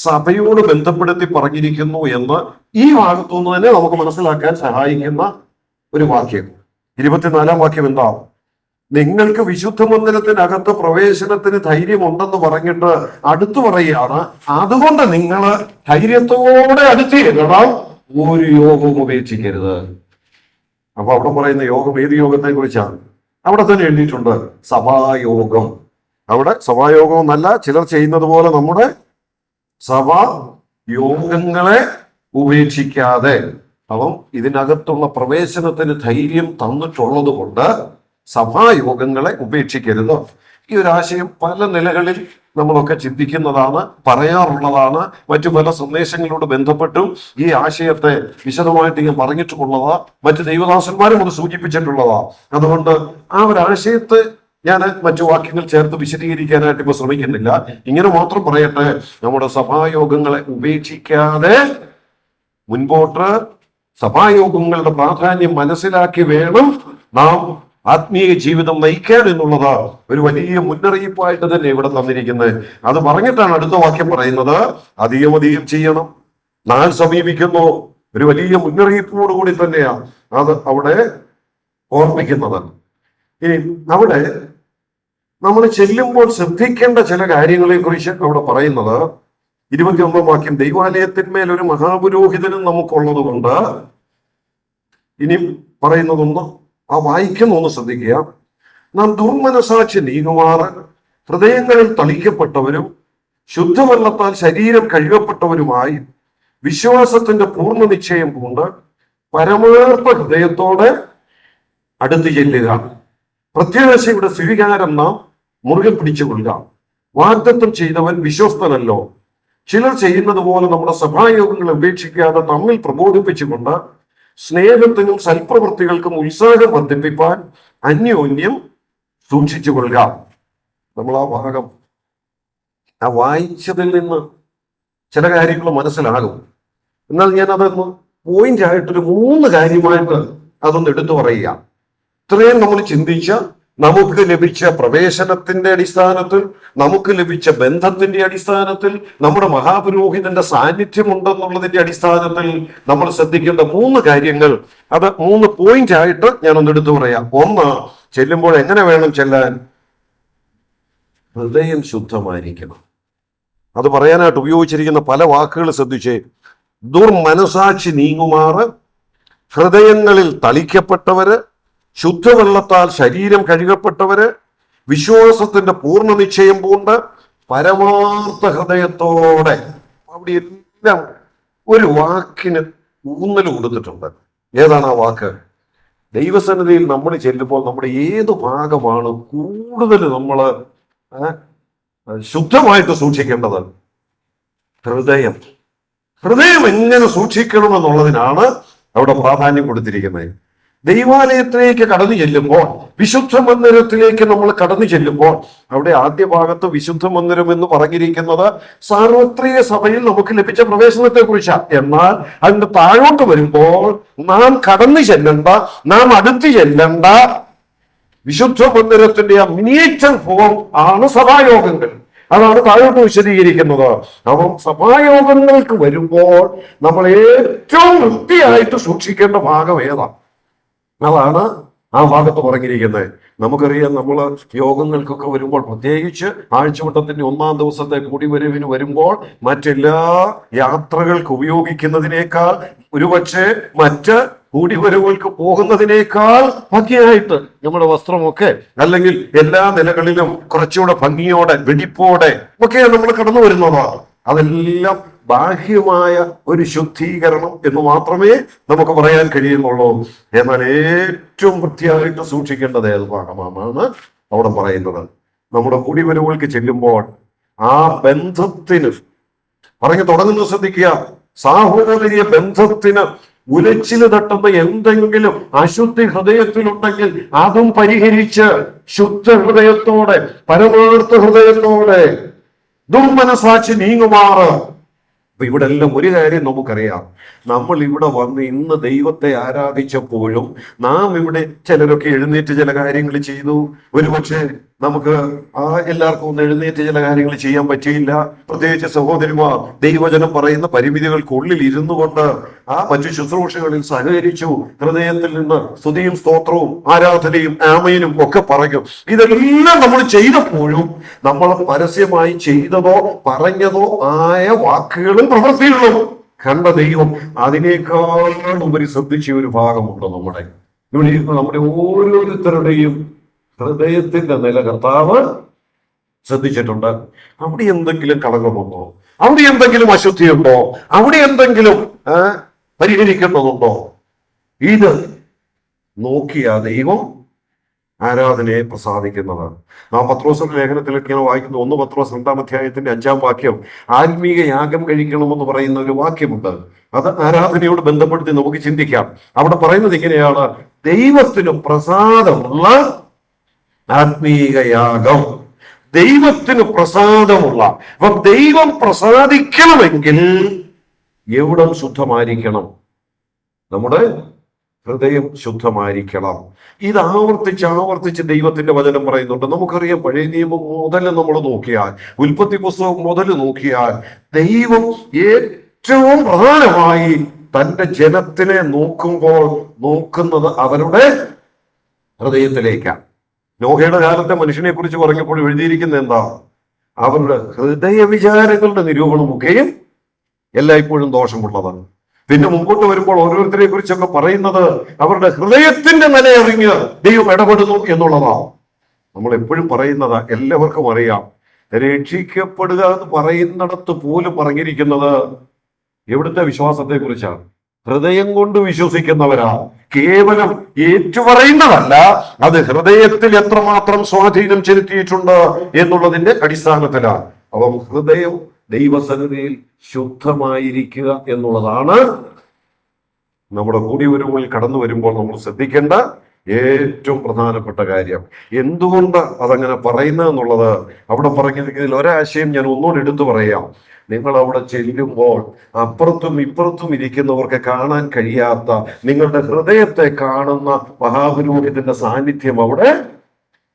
സഭയോട് ബന്ധപ്പെടുത്തി പറഞ്ഞിരിക്കുന്നു എന്ന് ഈ ഭാഗത്തുനിന്ന് തന്നെ നമുക്ക് മനസ്സിലാക്കാൻ സഹായിക്കുന്ന ഒരു വാക്യം. 24-ാം വാക്യം എന്താ? നിങ്ങൾക്ക് വിശുദ്ധ മന്ദിരത്തിനകത്ത് പ്രവേശനത്തിന് ധൈര്യമുണ്ടെന്ന് പറഞ്ഞിട്ട് അടുത്തു പറയുകയാണ്, അതുകൊണ്ട് നിങ്ങൾ ധൈര്യത്തോടെ അടുത്ത് ചെല്ലണം, ഒരു യോഗവും ഉപേക്ഷിക്കരുത്. അപ്പൊ അവിടെ പറയുന്ന യോഗം ഏത് യോഗത്തെ കുറിച്ചാണ്? അവിടെ തന്നെ എഴുതിയിട്ടുണ്ട്, സഭായോഗം. അവിടെ സഭായോഗം എന്നല്ല, ചിലർ ചെയ്യുന്നത് പോലെ നമ്മുടെ സഭാ യോഗങ്ങളെ ഉപേക്ഷിക്കാതെ. അപ്പം ഇതിനകത്തുള്ള പ്രവേശനത്തിന് ധൈര്യം തന്നിട്ടുള്ളത് കൊണ്ട് സഭായോഗങ്ങളെ ഉപേക്ഷിക്കരുത്. ഈ ഒരു ആശയം പല നിലകളിൽ നമ്മളൊക്കെ ചിന്തിക്കുന്നതാണ്, പറയാറുള്ളതാണ്. മറ്റു പല സന്ദേശങ്ങളോട് ബന്ധപ്പെട്ടും ഈ ആശയത്തെ വിശദമായിട്ട് ഞാൻ പറഞ്ഞിട്ടുള്ളതാ. മറ്റു ദൈവദാസന്മാരും അത് സൂചിപ്പിച്ചിട്ടുള്ളതാ. അതുകൊണ്ട് ആ ഒരു ആശയത്തെ ഞാൻ മറ്റു വാക്യങ്ങൾ ചേർത്ത് വിശദീകരിക്കാനായിട്ട് ഇപ്പൊ ശ്രമിക്കുന്നില്ല. ഇങ്ങനെ മാത്രം പറയട്ടെ, നമ്മുടെ സഭായോഗങ്ങളെ ഉപേക്ഷിക്കാതെ മുൻപോട്ട് സഭായോഗങ്ങളുടെ പ്രാധാന്യം മനസ്സിലാക്കി വേണം നാം ആത്മീയ ജീവിതം നയിക്കാൻ എന്നുള്ളത് ഒരു വലിയ മുന്നറിയിപ്പായിട്ട് തന്നെ ഇവിടെ തന്നിരിക്കുന്നത്. അത് പറഞ്ഞിട്ടാണ് അടുത്ത വാക്യം പറയുന്നത്, അധികം ചെയ്യണം, നാൾ സമീപിക്കുന്നു. ഒരു വലിയ മുന്നറിയിപ്പോടുകൂടി തന്നെയാണ് അത് അവിടെ ഓർമ്മിക്കുന്നത്. ഇനി അവിടെ നമ്മൾ ചെല്ലുമ്പോൾ ശ്രദ്ധിക്കേണ്ട ചില കാര്യങ്ങളെ കുറിച്ച് അവിടെ പറയുന്നത് 21-ാം വാക്യം, ദൈവാലയത്തിന്മേൽ ഒരു മഹാപുരോഹിതനും നമുക്കുള്ളത് കൊണ്ട്. ഇനി പറയുന്നതൊന്ന് ആ വായിക്കുന്നൊന്ന് ശ്രദ്ധിക്കുക. നാം ദുർമനസാക്ഷി നീങ്ങുമാറ് ഹൃദയങ്ങളിൽ തളിക്കപ്പെട്ടവരും ശുദ്ധവെള്ളത്താൽ ശരീരം കഴുകപ്പെട്ടവരുമായി വിശ്വാസത്തിന്റെ പൂർണ്ണ നിശ്ചയം കൊണ്ട് പരമാർത്ഥ ഹൃദയത്തോടെ അടുത്തു ചെല്ലുക. പ്രത്യാശയുടെ സ്വീകാരം നാം മുറുകെ പിടിച്ചുകൊള്ളുക. വാഗ്ദത്തം ചെയ്തവൻ വിശ്വസ്തനല്ലോ. ചിലർ ചെയ്യുന്നത് പോലെ നമ്മുടെ സഭായോഗങ്ങൾ ഉപേക്ഷിക്കാതെ തമ്മിൽ പ്രബോധിപ്പിച്ചുകൊണ്ട് സ്നേഹത്തിനും സൽപ്രവൃത്തികൾക്കും ഉത്സാഹം വർദ്ധിപ്പിക്കാൻ അന്യോന്യം സൂക്ഷിച്ചു കൊള്ളുക. നമ്മൾ ആ ഭാഗം ആ വായിച്ചതിൽ നിന്ന് ചില കാര്യങ്ങൾ മനസ്സിലാകും. എന്നാൽ ഞാൻ അതൊന്ന് പോയിന്റ് ആയിട്ടൊരു 3 കാര്യമായിട്ട് അതൊന്ന് എടുത്തു പറയുക. ഇത്രയും നമ്മൾ ചിന്തിച്ച, നമുക്ക് ലഭിച്ച പ്രവേശനത്തിന്റെ അടിസ്ഥാനത്തിൽ, നമുക്ക് ലഭിച്ച ബന്ധത്തിന്റെ അടിസ്ഥാനത്തിൽ, നമ്മുടെ മഹാപുരോഹിതന്റെ സാന്നിധ്യം ഉണ്ടെന്നുള്ളതിന്റെ അടിസ്ഥാനത്തിൽ നമ്മൾ ശ്രദ്ധിക്കേണ്ട 3 കാര്യങ്ങൾ, അത് 3 പോയിന്റ് ആയിട്ട് ഞാനൊന്ന് എടുത്തു പറയാം. 1, ചെല്ലുമ്പോൾ എങ്ങനെ വേണം ചെല്ലാൻ? ഹൃദയം ശുദ്ധമായിരിക്കണം. അത് പറയാനായിട്ട് ഉപയോഗിച്ചിരിക്കുന്ന പല വാക്കുകൾ ശ്രദ്ധിച്ചേ. ദുർമനസാക്ഷി നീങ്ങുമാറ് ഹൃദയങ്ങളിൽ തളിക്കപ്പെട്ടവര്, ശുദ്ധവെള്ളത്താൽ ശരീരം കഴുകപ്പെട്ടവര്, വിശ്വാസത്തിന്റെ പൂർണ്ണ നിശ്ചയം പൂണ്ട് പരമാർത്ഥ ഹൃദയത്തോടെ. അവിടെ എല്ലാം ഒരു വാക്കിന് ഊന്നൽ കൊടുത്തിട്ടുണ്ട്. ഏതാണ് ആ വാക്ക്? ദൈവസന്നിധിയിൽ നമ്മൾ ചെല്ലുമ്പോൾ നമ്മുടെ ഏത് ഭാഗമാണ് കൂടുതൽ നമ്മൾ ശുദ്ധമായിട്ട് സൂക്ഷിക്കേണ്ടത്? ഹൃദയം. ഹൃദയം എങ്ങനെ സൂക്ഷിക്കണമെന്നുള്ളതിനാണ് അവിടെ പ്രാധാന്യം കൊടുത്തിരിക്കുന്നത്. ദൈവാലയത്തിലേക്ക് കടന്നു ചെല്ലുമ്പോൾ, വിശുദ്ധ മന്ദിരത്തിലേക്ക് നമ്മൾ കടന്നു ചെല്ലുമ്പോൾ, അവിടെ ആദ്യ ഭാഗത്ത് വിശുദ്ധ മന്ദിരം എന്ന് പറഞ്ഞിരിക്കുന്നത് സാർവത്രിക സഭയിൽ നമുക്ക് ലഭിച്ച പ്രവേശനത്തെ കുറിച്ചാണ്. എന്നാൽ അതിന്റെ താഴോട്ട് വരുമ്പോൾ നാം കടന്നു ചെല്ലേണ്ട, നാം അടുത്ത് ചെല്ലേണ്ട വിശുദ്ധ മന്ദിരത്തിന്റെ ആ മിനിയേച്ചർ ഫോം ആണ് സഭായോഗങ്ങൾ. അതാണ് താഴോട്ട് വിശദീകരിക്കുന്നത്. അപ്പം സഭായോഗങ്ങൾക്ക് വരുമ്പോൾ നമ്മൾ ഏറ്റവും വൃത്തിയായിട്ട് സൂക്ഷിക്കേണ്ട ഭാഗം ഏതാണ്? അതാണ് ആ ഭാഗത്ത് പറഞ്ഞിരിക്കുന്നത്. നമുക്കറിയാം, നമ്മൾ യോഗങ്ങൾക്കൊക്കെ വരുമ്പോൾ, പ്രത്യേകിച്ച് ആഴ്ചവട്ടത്തിന്റെ 1-ാം ദിവസത്തെ കൂടിവരവിന് വരുമ്പോൾ, മറ്റെല്ലാ യാത്രകൾക്ക് ഉപയോഗിക്കുന്നതിനേക്കാൾ, ഒരുപക്ഷെ മറ്റ് കൂടിവരവുകൾക്ക് പോകുന്നതിനേക്കാൾ ഭംഗിയായിട്ട് നമ്മുടെ വസ്ത്രമൊക്കെ, അല്ലെങ്കിൽ എല്ലാ നിലകളിലും കുറച്ചുകൂടെ ഭംഗിയോടെ വെടിപ്പോടെ ഒക്കെയാണ് നമ്മൾ കടന്നു വരുന്നതാണ്. അതെല്ലാം ബാഹ്യമായ ഒരു ശുദ്ധീകരണം എന്ന് മാത്രമേ നമുക്ക് പറയാൻ കഴിയുന്നുള്ളൂ. എന്നാൽ ഏറ്റവും വൃത്തിയായിട്ട് സൂക്ഷിക്കേണ്ടത് ഏത് ഭാഗമാണ് അവിടെ പറയുന്നത്? നമ്മുടെ കൂടിവരവുകൾക്ക് ചെല്ലുമ്പോൾ ആ ബന്ധത്തിന് പറഞ്ഞു തുടങ്ങുന്നത് ശ്രദ്ധിക്കുക. സാഹോദര്യ ബന്ധത്തിന് ഉലച്ചില് തട്ടുന്ന എന്തെങ്കിലും അശുദ്ധി ഹൃദയത്തിലുണ്ടെങ്കിൽ അതും പരിഹരിച്ച് ശുദ്ധ ഹൃദയത്തോടെ, പരമാർത്ഥ ഹൃദയത്തോടെ ദുർമനസാക്ഷി നീങ്ങുമാറ്. അപ്പൊ ഇവിടെ എല്ലാം ഒരു കാര്യം നമുക്കറിയാം. നമ്മൾ ഇവിടെ വന്ന് ഇന്ന് ദൈവത്തെ ആരാധിച്ചപ്പോഴും നാം ഇവിടെ ചിലരൊക്കെ എഴുന്നേറ്റ് ചില കാര്യങ്ങൾ ചെയ്തു. ഒരുപക്ഷെ നമുക്ക് എല്ലാവർക്കും ഒന്ന് എഴുന്നേറ്റ് ചില കാര്യങ്ങൾ ചെയ്യാൻ പറ്റിയില്ല. പ്രത്യേകിച്ച് സഹോദരിമാർ ദൈവജനം പറയുന്ന പരിമിതികൾക്കുള്ളിൽ ഇരുന്നു കൊണ്ട് ആ മറ്റു ശുശ്രൂഷകളിൽ സഹകരിച്ചു. ഹൃദയത്തിൽ നിന്ന് സ്തുതിയും സ്തോത്രവും ആരാധനയും ആമേനും ഒക്കെ പറഞ്ഞു. ഇതെല്ലാം നമ്മൾ ചെയ്തപ്പോഴും നമ്മൾ പരസ്യമായി ചെയ്തതോ പറഞ്ഞതോ ആയ വാക്കുകളും പ്രവൃത്തികളും കണ്ട ദൈവം അതിനേക്കാൾ ഉപരി ശ്രദ്ധിച്ച ഒരു ഭാഗമുണ്ട്. നമ്മുടെ ഓരോരുത്തരുടെയും ഹൃദയത്തിന്റെ നില കർത്താവ് ശ്രദ്ധിച്ചിട്ടുണ്ട്. അവിടെ എന്തെങ്കിലും കളങ്കമുണ്ടോ? അവിടെ എന്തെങ്കിലും അശുദ്ധിയുണ്ടോ? അവിടെ എന്തെങ്കിലും പരിഹരിക്കേണ്ടതുണ്ടോ? ഇത് നോക്കിയ ദൈവം ആരാധനയെ പ്രസാദിക്കുന്നതാണ്. ആ പത്രോസിന്റെ ലേഖനത്തിലൊക്കെ ഇങ്ങനെ വായിക്കുന്നു. 1 പത്രോസ് 2-ാം അധ്യായത്തിന്റെ 5-ാം വാക്യം, ആത്മീക യാഗം കഴിക്കണമെന്ന് പറയുന്ന ഒരു വാക്യമുണ്ട്. അത് ആരാധനയോട് ബന്ധപ്പെടുത്തി നമുക്ക് ചിന്തിക്കാം. അവിടെ പറയുന്നത് ഇങ്ങനെയാണ്: ദൈവത്തിന് പ്രസാദമുള്ള ആത്മീക യാഗം. ദൈവത്തിന് പ്രസാദമുള്ള. അപ്പൊ ദൈവം പ്രസാദിക്കണമെങ്കിൽ എവിടം ശുദ്ധമായിരിക്കണം? നമ്മുടെ ഹൃദയം ശുദ്ധമായിരിക്കണം. ഇത് ആവർത്തിച്ച് ദൈവത്തിന്റെ വചനം പറയുന്നുണ്ട്. നമുക്കറിയാം, പഴയ നിയമം മുതൽ നമ്മൾ നോക്കിയാൽ, ഉൽപ്പത്തി പുസ്തകം മുതൽ നോക്കിയാൽ, ദൈവം ഏറ്റവും പ്രധാനമായി തന്റെ ജനത്തിനെ നോക്കുന്നത് അവരുടെ ഹൃദയത്തിലേക്കാണ്. നോഹയുടെ കാലത്തെ മനുഷ്യനെ കുറിച്ച് പറഞ്ഞപ്പോൾ എഴുതിയിരിക്കുന്നത് എന്താ? അവരുടെ ഹൃദയ വിചാരങ്ങളുടെ നിരൂപണമൊക്കെയും എല്ലായ്പ്പോഴും ദോഷമുള്ളതാണ്. പിന്നെ മുമ്പോട്ട് വരുമ്പോൾ ഓരോരുത്തരെ കുറിച്ചൊക്കെ പറയുന്നത് അവരുടെ ഹൃദയത്തിന്റെ നിലയറിഞ്ഞ് ദൈവം ഇടപെടുന്നു എന്നുള്ളതാണ്. നമ്മൾ എപ്പോഴും പറയുന്നതാ, എല്ലാവർക്കും അറിയാം. രക്ഷിക്കപ്പെടുക എന്ന് പറയുന്നിടത്ത് പോലും പറഞ്ഞിരിക്കുന്നത് എവിടുത്തെ വിശ്വാസത്തെ കുറിച്ചാണ്? ഹൃദയം കൊണ്ട് വിശ്വസിക്കുന്നവരാ. കേവലം ഏറ്റുപറയുന്നതല്ല, അത് ഹൃദയത്തിൽ എത്രമാത്രം സ്വാധീനം ചെലുത്തിയിട്ടുണ്ട് എന്നുള്ളതിന്റെ അടിസ്ഥാനത്തിലാണ്. അപ്പം ഹൃദയം ദൈവസന്നിധിയിൽ ശുദ്ധമായിരിക്കുക എന്നുള്ളതാണ് നമ്മുടെ കൂടിവരവുകളിൽ കടന്നു വരുമ്പോൾ നമ്മൾ ശ്രദ്ധിക്കേണ്ട ഏറ്റവും പ്രധാനപ്പെട്ട കാര്യം. എന്തുകൊണ്ട് അതങ്ങനെ പറയുന്നത് എന്നുള്ളത് അവിടെ പറഞ്ഞിരിക്കുന്നതിൽ ഒരാശയം ഞാൻ ഒന്നുകൂടി എടുത്തു പറയാം. നിങ്ങൾ അവിടെ ചെല്ലുമ്പോൾ അപ്പുറത്തും ഇപ്പുറത്തും ഇരിക്കുന്നവർക്ക് കാണാൻ കഴിയാത്ത നിങ്ങളുടെ ഹൃദയത്തെ കാണുന്ന മഹാപുരോഹിതന്റെ സാന്നിധ്യം അവിടെ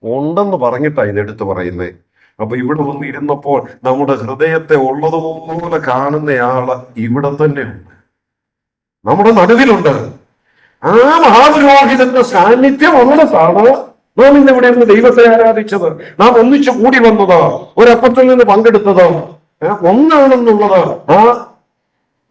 ഉണ്ടെന്ന് പറഞ്ഞിട്ടാണ് ഇതെടുത്ത് പറയുന്നത്. അപ്പൊ ഇവിടെ വന്ന് ഇരുന്നപ്പോൾ നമ്മുടെ ഹൃദയത്തെ ഉള്ളതുപോലെ കാണുന്നയാള് ഇവിടെ തന്നെ ഉണ്ട്, നമ്മുടെ നടുവിലുണ്ട്. ആ മഹാപുരോഹിതന്റെ സാന്നിധ്യം ഉള്ളതാണ് നാം ഇന്ന് ഇവിടെ നിന്ന് ദൈവത്തെ ആരാധിച്ചത്, നാം ഒന്നിച്ചു കൂടി വന്നത്, ഒരപ്പത്തിൽ നിന്ന് പങ്കെടുത്തത് ഒന്നാണെന്നുള്ളത് ആ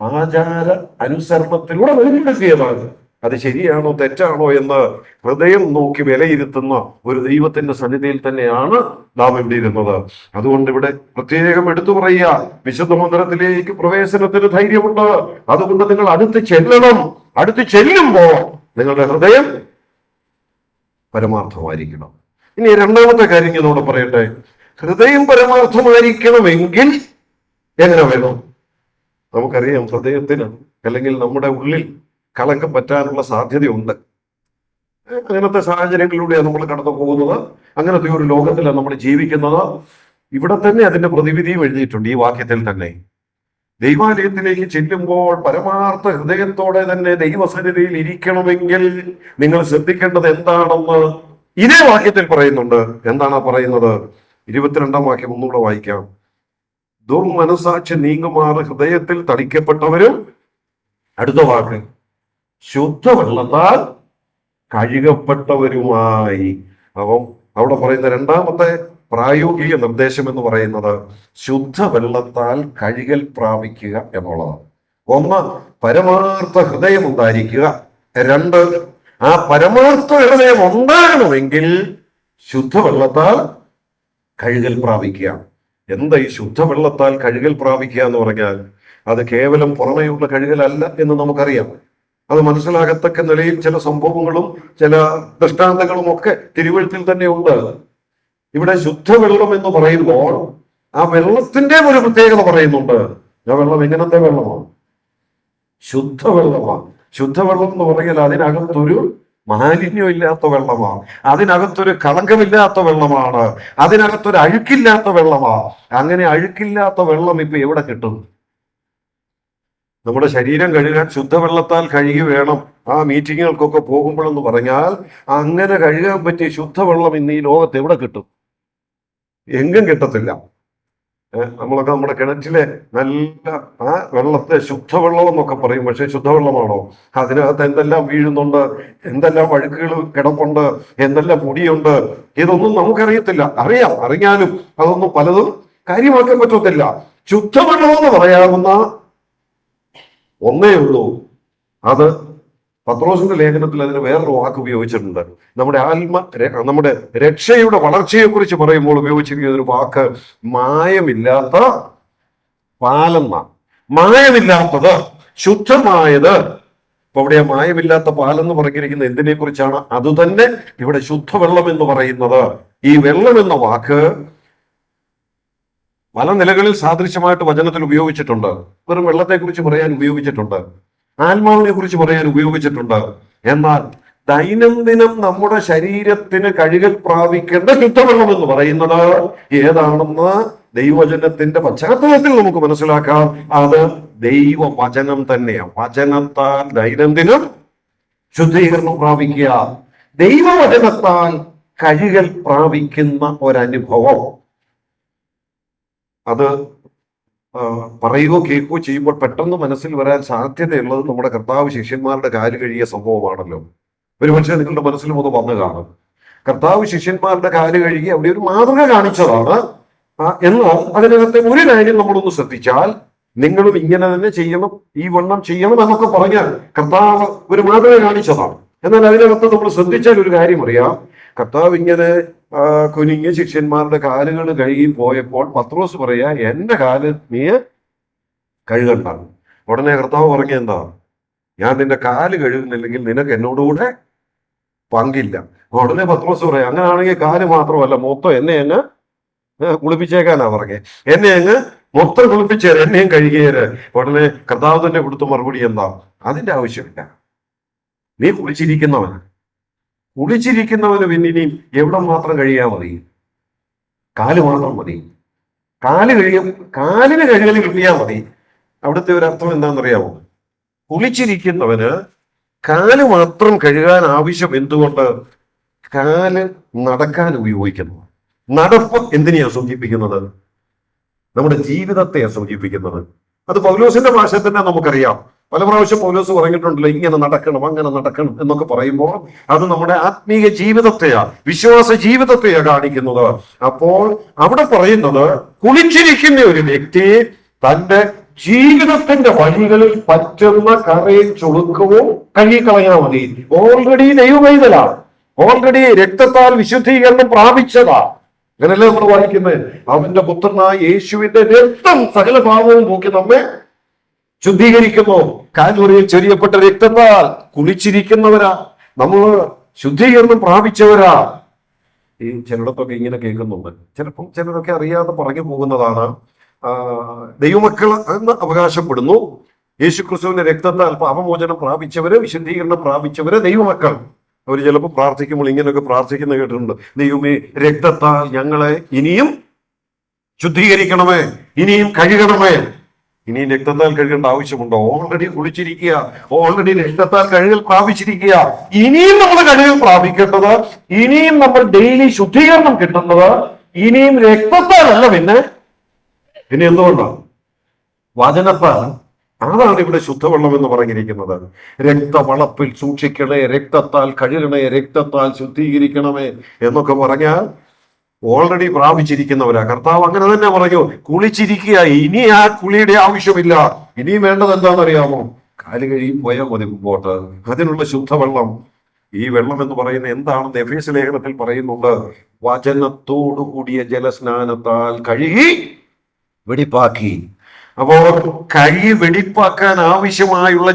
ആചാര അനുസരണത്തിലൂടെ വെളിപ്പെടുത്തിയതാണ്. അത് ശരിയാണോ തെറ്റാണോ എന്ന് ഹൃദയം നോക്കി വിലയിരുത്തുന്ന ഒരു ദൈവത്തിന്റെ സന്നിധിയിൽ തന്നെയാണ് നാം ഇവിടെ ഇരുന്നത്. അതുകൊണ്ട് ഇവിടെ പ്രത്യേകം എടുത്തു പറയുക, വിശുദ്ധ മന്ദിരത്തിലേക്ക് പ്രവേശനത്തിന് ധൈര്യമുണ്ട്. അതുകൊണ്ട് നിങ്ങൾ അടുത്ത് ചെല്ലണം. അടുത്ത് ചെല്ലുമ്പോൾ നിങ്ങളുടെ ഹൃദയം പരമാർത്ഥമായിരിക്കണം. ഇനി രണ്ടാമത്തെ കാര്യം ഞാനോട് പറയട്ടെ. ഹൃദയം പരമാർത്ഥമായിരിക്കണമെങ്കിൽ എങ്ങനെ വേണം? നമുക്കറിയാം, ഹൃദയത്തിന് അല്ലെങ്കിൽ നമ്മുടെ ഉള്ളിൽ കളങ്കം പറ്റാനുള്ള സാധ്യതയുണ്ട്. അങ്ങനത്തെ സാഹചര്യങ്ങളിലൂടെയാണ് നമ്മൾ കടന്നു പോകുന്നത്. അങ്ങനത്തെ ഒരു ലോകത്തിലാണ് നമ്മൾ ജീവിക്കുന്നത്. ഇവിടെ തന്നെ അതിന്റെ പ്രതിവിധിയും എഴുതിയിട്ടുണ്ട് ഈ വാക്യത്തിൽ തന്നെ. ദൈവാലയത്തിലേക്ക് ചെല്ലുമ്പോൾ പരമാർത്ഥ ഹൃദയത്തോടെ തന്നെ ദൈവസന്നിധിയിൽ ഇരിക്കണമെങ്കിൽ നിങ്ങൾ ശ്രദ്ധിക്കേണ്ടത് എന്താണെന്ന് ഇതേ വാക്യത്തിൽ പറയുന്നുണ്ട്. എന്താണ് പറയുന്നത്? 22-ാം വാക്യം ഒന്നുകൂടെ വായിക്കാം. ദുർമനസാക്ഷി നീങ്ങുമാറ് ഹൃദയത്തിൽ തളിക്കപ്പെട്ടവരും, അടുത്ത വാക്ക്, ശുദ്ധവെള്ളത്താൽ കഴുകപ്പെട്ടവരുമായി. അപ്പം അവിടെ പറയുന്ന രണ്ടാമത്തെ പ്രായോഗിക നിർദ്ദേശം എന്ന് പറയുന്നത് ശുദ്ധവെള്ളത്താൽ കഴുകൽ പ്രാപിക്കുക എന്നുള്ളതാണ്. ഒന്ന്, പരമാർത്ഥ ഹൃദയം ഉണ്ടായിരിക്കുക. രണ്ട്, ആ പരമാർത്ഥ ഹൃദയം ഉണ്ടാകണമെങ്കിൽ ശുദ്ധവെള്ളത്താൽ കഴുകൽ പ്രാപിക്കുക. എന്താ ഈ ശുദ്ധവെള്ളത്താൽ കഴുകൽ പ്രാപിക്കുക എന്ന് പറഞ്ഞാൽ? അത് കേവലം പുറമേയുള്ള കഴുകലല്ല എന്ന് നമുക്കറിയാം. അത് മനസ്സിലാകത്തക്ക നിലയിൽ ചില സംഭവങ്ങളും ചില ദൃഷ്ടാന്തങ്ങളും ഒക്കെ തിരുവഴുത്തിൽ തന്നെ ഉണ്ട്. ഇവിടെ ശുദ്ധവെള്ളം എന്ന് പറയുമ്പോൾ ആ വെള്ളത്തിന്റെ ഒരു പ്രത്യേകത പറയുന്നുണ്ട്. ആ വെള്ളം എങ്ങനത്തെ വെള്ളമാണ്? ശുദ്ധവെള്ളമാണ്. ശുദ്ധവെള്ളം എന്ന് പറഞ്ഞാൽ അതിനകത്തൊരു മാലിന്യമില്ലാത്ത വെള്ളമാണ്, അതിനകത്തൊരു കളങ്കമില്ലാത്ത വെള്ളമാണ്, അതിനകത്തൊരു അഴുക്കില്ലാത്ത വെള്ളമാണ്. അങ്ങനെ അഴുക്കില്ലാത്ത വെള്ളം ഇപ്പൊ എവിടെ കിട്ടും? നമ്മുടെ ശരീരം കഴുകാൻ ശുദ്ധവെള്ളത്താൽ കഴുകി വേണം ആ മീറ്റിങ്ങുകൾക്കൊക്കെ പോകുമ്പോഴെന്ന് പറഞ്ഞാൽ, അങ്ങനെ കഴുകാൻ പറ്റിയ ശുദ്ധവെള്ളം ഇന്ന് ഈ ലോകത്ത് എവിടെ കിട്ടും? എങ്ങും കിട്ടത്തില്ല. നമ്മളൊക്കെ നമ്മുടെ കിണറ്റിലെ നല്ല ആ വെള്ളത്തെ ശുദ്ധവെള്ളം എന്നൊക്കെ പറയും. പക്ഷെ ശുദ്ധവെള്ളമാണോ? അതിനകത്ത് എന്തെല്ലാം വീഴുന്നുണ്ട്, എന്തെല്ലാം അഴുക്കുകൾ കിടപ്പുണ്ട്, എന്തെല്ലാം പൊടിയുണ്ട്, ഇതൊന്നും നമുക്കറിയത്തില്ല. അറിഞ്ഞാലും അതൊന്നും പലതും കാര്യമാക്കാൻ പറ്റത്തില്ല. ശുദ്ധവെള്ളം എന്ന് പറയാവുന്ന ഒന്നേ ഉള്ളൂ. അത് പത്രോസിന്റെ ലേഖനത്തിൽ അതിന് വേറൊരു വാക്ക് ഉപയോഗിച്ചിട്ടുണ്ട്. നമ്മുടെ രക്ഷയുടെ വളർച്ചയെ കുറിച്ച് പറയുമ്പോൾ ഉപയോഗിച്ചിരിക്കുന്ന ഒരു വാക്ക് മായമില്ലാത്ത പാലെന്ന. മായമില്ലാത്തത്, ശുദ്ധമായത്. ഇപ്പൊ ഇവിടെ മായമില്ലാത്ത പാലെന്ന് പറഞ്ഞിരിക്കുന്നത് എന്തിനെ കുറിച്ചാണ്? അതുതന്നെ ഇവിടെ ശുദ്ധവെള്ളം എന്ന് പറയുന്നത്. ഈ വെള്ളം എന്ന വാക്ക് പല നിലകളിൽ സാദൃശ്യമായിട്ട് വചനത്തിൽ ഉപയോഗിച്ചിട്ടുണ്ട്. വെറും വെള്ളത്തെക്കുറിച്ച് പറയാൻ ഉപയോഗിച്ചിട്ടുണ്ട്, ആത്മാവിനെ കുറിച്ച് പറയാൻ ഉപയോഗിച്ചിട്ടുണ്ട്. എന്നാൽ ദൈനംദിനം നമ്മുടെ ശരീരത്തിന് കഴുകൽ പ്രാപിക്കേണ്ട ശുദ്ധവെള്ളം എന്ന് പറയുന്നത് ഏതാണെന്ന് ദൈവവചനത്തിന്റെ പശ്ചാത്തലത്തിൽ നമുക്ക് മനസ്സിലാക്കാം. അത് ദൈവവചനം തന്നെയാണ്. വചനത്താൽ ദൈനംദിനം ശുദ്ധീകരണം പ്രാപിക്കുക, ദൈവവചനത്താൽ കഴുകൽ പ്രാപിക്കുന്ന ഒരനുഭവം. അത് പറയുകയോ കേൾക്കുകയോ ചെയ്യുമ്പോൾ പെട്ടെന്ന് മനസ്സിൽ വരാൻ സാധ്യതയുള്ളത് നമ്മുടെ കർത്താവ് ശിഷ്യന്മാരുടെ കാല് കഴുകിയ സംഭവമാണല്ലോ. ഒരുപക്ഷെ നിങ്ങളുടെ മനസ്സിലും അത് വന്നു കാണും. കർത്താവ് ശിഷ്യന്മാരുടെ കാല് കഴുകി അവിടെ ഒരു മാതൃക കാണിച്ചതാണ്. എന്നാൽ അതിനകത്തെ ഒരു കാര്യം നമ്മളൊന്ന് ശ്രദ്ധിച്ചാൽ, നിങ്ങളും ഇങ്ങനെ തന്നെ ചെയ്യണം, ഈ വണ്ണം ചെയ്യണം എന്നൊക്കെ പറഞ്ഞാൽ കർത്താവ് ഒരു മാതൃക കാണിച്ചതാണ്. എന്നാൽ അതിനകത്ത് നമ്മൾ ശ്രദ്ധിച്ചാൽ ഒരു കാര്യം അറിയാം. കർത്താവ് ഇങ്ങനെ കുനിഞ്ഞ് ശിഷ്യന്മാരുടെ കാലുകൾ കഴുകി പോയപ്പോൾ പത്രോസ് പറയാ, എന്റെ കാല് നീ കഴുകണ്ട. ഉടനെ കർത്താവ് പറഞ്ഞ എന്താ? ഞാൻ നിന്റെ കാല് കഴുകുന്നില്ലെങ്കിൽ നിനക്ക് എന്നോടുകൂടെ പങ്കില്ല. ഉടനെ പത്രോസ് പറയാം, അങ്ങനെയാണെങ്കിൽ കാല് മാത്രമല്ല മൊത്തം എന്നെ അങ്ങ് കുളിപ്പിച്ചേക്കാനാ പറഞ്ഞേ. എന്നെ അങ്ങ് മൊത്തം കുളിപ്പിച്ചേര്, എന്നെയും കഴുകിയേര്. ഉടനെ കർത്താവ് തന്നെ കൊടുത്ത മറുപടി എന്താ? അതിന്റെ ആവശ്യമില്ല. നീ കുളിച്ചിരിക്കുന്നവന് പിന്നെ ഇനിയും എവിടെ മാത്രം കഴിയാൻ മതി? കാല് മാത്രം മതി. കാലിന് കഴുകൽ കിട്ടിയാൽ മതി. അവിടുത്തെ ഒരു അർത്ഥം എന്താണെന്നറിയാമോ? കുളിച്ചിരിക്കുന്നവന് കാല് മാത്രം കഴുകാൻ ആവശ്യം എന്തുകൊണ്ട്? കാല് നടക്കാൻ ഉപയോഗിക്കുന്നു. നടപ്പ് എന്തിനെയാണ് സൂചിപ്പിക്കുന്നത്? നമ്മുടെ ജീവിതത്തെയാണ് സൂചിപ്പിക്കുന്നത്. അത് പൗലോസിന്റെ ഭാഷ തന്നെ നമുക്കറിയാം. പല പ്രാവശ്യം പൗലോസ് പറഞ്ഞിട്ടുണ്ടല്ലോ, ഇങ്ങനെ നടക്കണം അങ്ങനെ നടക്കണം എന്നൊക്കെ പറയുമ്പോൾ അത് നമ്മുടെ ആത്മീയ ജീവിതത്തെയാ, വിശ്വാസ ജീവിതത്തെയാ കാണിക്കുന്നത്. അപ്പോൾ അവിടെ പറയുന്നത് കുളിച്ചിരിക്കുന്ന ഒരു വ്യക്തി തന്റെ ജീവിതത്തിന്റെ വഴികളിൽ പറ്റുന്ന കറയും ചുളുക്കവും കഴുകിക്കളഞ്ഞാൽ മതി. ഓൾറെഡി ദൈവവൈതലാണ്, ഓൾറെഡി രക്തത്താൽ വിശുദ്ധീകരണം പ്രാപിച്ചതാ. അങ്ങനല്ലേ നമ്മൾ വായിക്കുന്നത്? അവന്റെ പുത്രനായ യേശുവിന്റെ രക്തം സകല പാപവും പോക്കി നമ്മെ ശുദ്ധീകരിക്കുന്നു. കാൽവറിയിൽ ചൊരിയപ്പെട്ട രക്തത്താൽ കുളിച്ചിരിക്കുന്നവരാ, നമ്മൾ ശുദ്ധീകരണം പ്രാപിച്ചവരാ. ഈ ചിലയിടത്തൊക്കെ ഇങ്ങനെ കേൾക്കുന്നുണ്ട്, ചിലപ്പം ചിലരൊക്കെ അറിയാതെ പറഞ്ഞു പോകുന്നതാണ്. ദൈവമക്കൾ എന്ന് അവകാശപ്പെടുന്നു. യേശു ക്രിസ്തുവിന്റെ രക്തത്താൽ പാപമോചനം പ്രാപിച്ചവര്, വിശുദ്ധീകരണം പ്രാപിച്ചവര് ദൈവമക്കൾ. അവർ ചിലപ്പോൾ പ്രാർത്ഥിക്കുമ്പോൾ ഇങ്ങനെയൊക്കെ പ്രാർത്ഥിക്കുന്ന കേട്ടിട്ടുണ്ട്: ദൈവമേ, രക്തത്താൽ ഞങ്ങളെ ഇനിയും ശുദ്ധീകരിക്കണമേ, ഇനിയും കഴുകണമേ. ഇനിയും രക്തത്താൽ കഴുകേണ്ട ആവശ്യമുണ്ടോ? ഓൾറെഡി കുളിച്ചിരിക്കുക, ഓൾറെഡി രക്തത്താൽ കഴുകൽ പ്രാപിച്ചിരിക്കുക. ഇനിയും നമ്മൾ കഴുകൽ പ്രാപിക്കേണ്ടത്, ഇനിയും നമ്മൾ ഡെയിലി ശുദ്ധീകരണം കിട്ടുന്നത് ഇനിയും രക്തത്താലല്ല, പിന്നെ എന്തുകൊണ്ടാണ്? വചനത്താൽ. അതാണ് ഇവിടെ ശുദ്ധവെള്ളം എന്ന് പറഞ്ഞിരിക്കുന്നത്. രക്തവളപ്പിൽ സൂക്ഷിക്കണേ, രക്തത്താൽ കഴുകണേ, രക്തത്താൽ ശുദ്ധീകരിക്കണമേ എന്നൊക്കെ പറഞ്ഞാൽ ഓൾറെഡി പ്രാപിച്ചിരിക്കുന്നവരാ. കർത്താവ് അങ്ങനെ തന്നെ പറഞ്ഞു, കുളിച്ചിരിക്കുക, ഇനി ആ കുളിയുടെ ആവശ്യമില്ല. ഇനിയും വേണ്ടത് എന്താണെന്നറിയാമോ? കാല് കഴിയും പോയാൽ മതി മുമ്പോട്ട്. അതിനുള്ള ശുദ്ധവെള്ളം. ഈ വെള്ളം എന്ന് പറയുന്നത് എന്താണെന്ന് എഫേസ്യ ലേഖനത്തിൽ പറയുന്നുണ്ട്: വചനത്തോടു കൂടിയ ജലസ്നാനത്താൽ കഴുകി വെടിപ്പാക്കി. അപ്പോൾ കഴുകി വെടിപ്പാക്കാൻ ആവശ്യമായുള്ള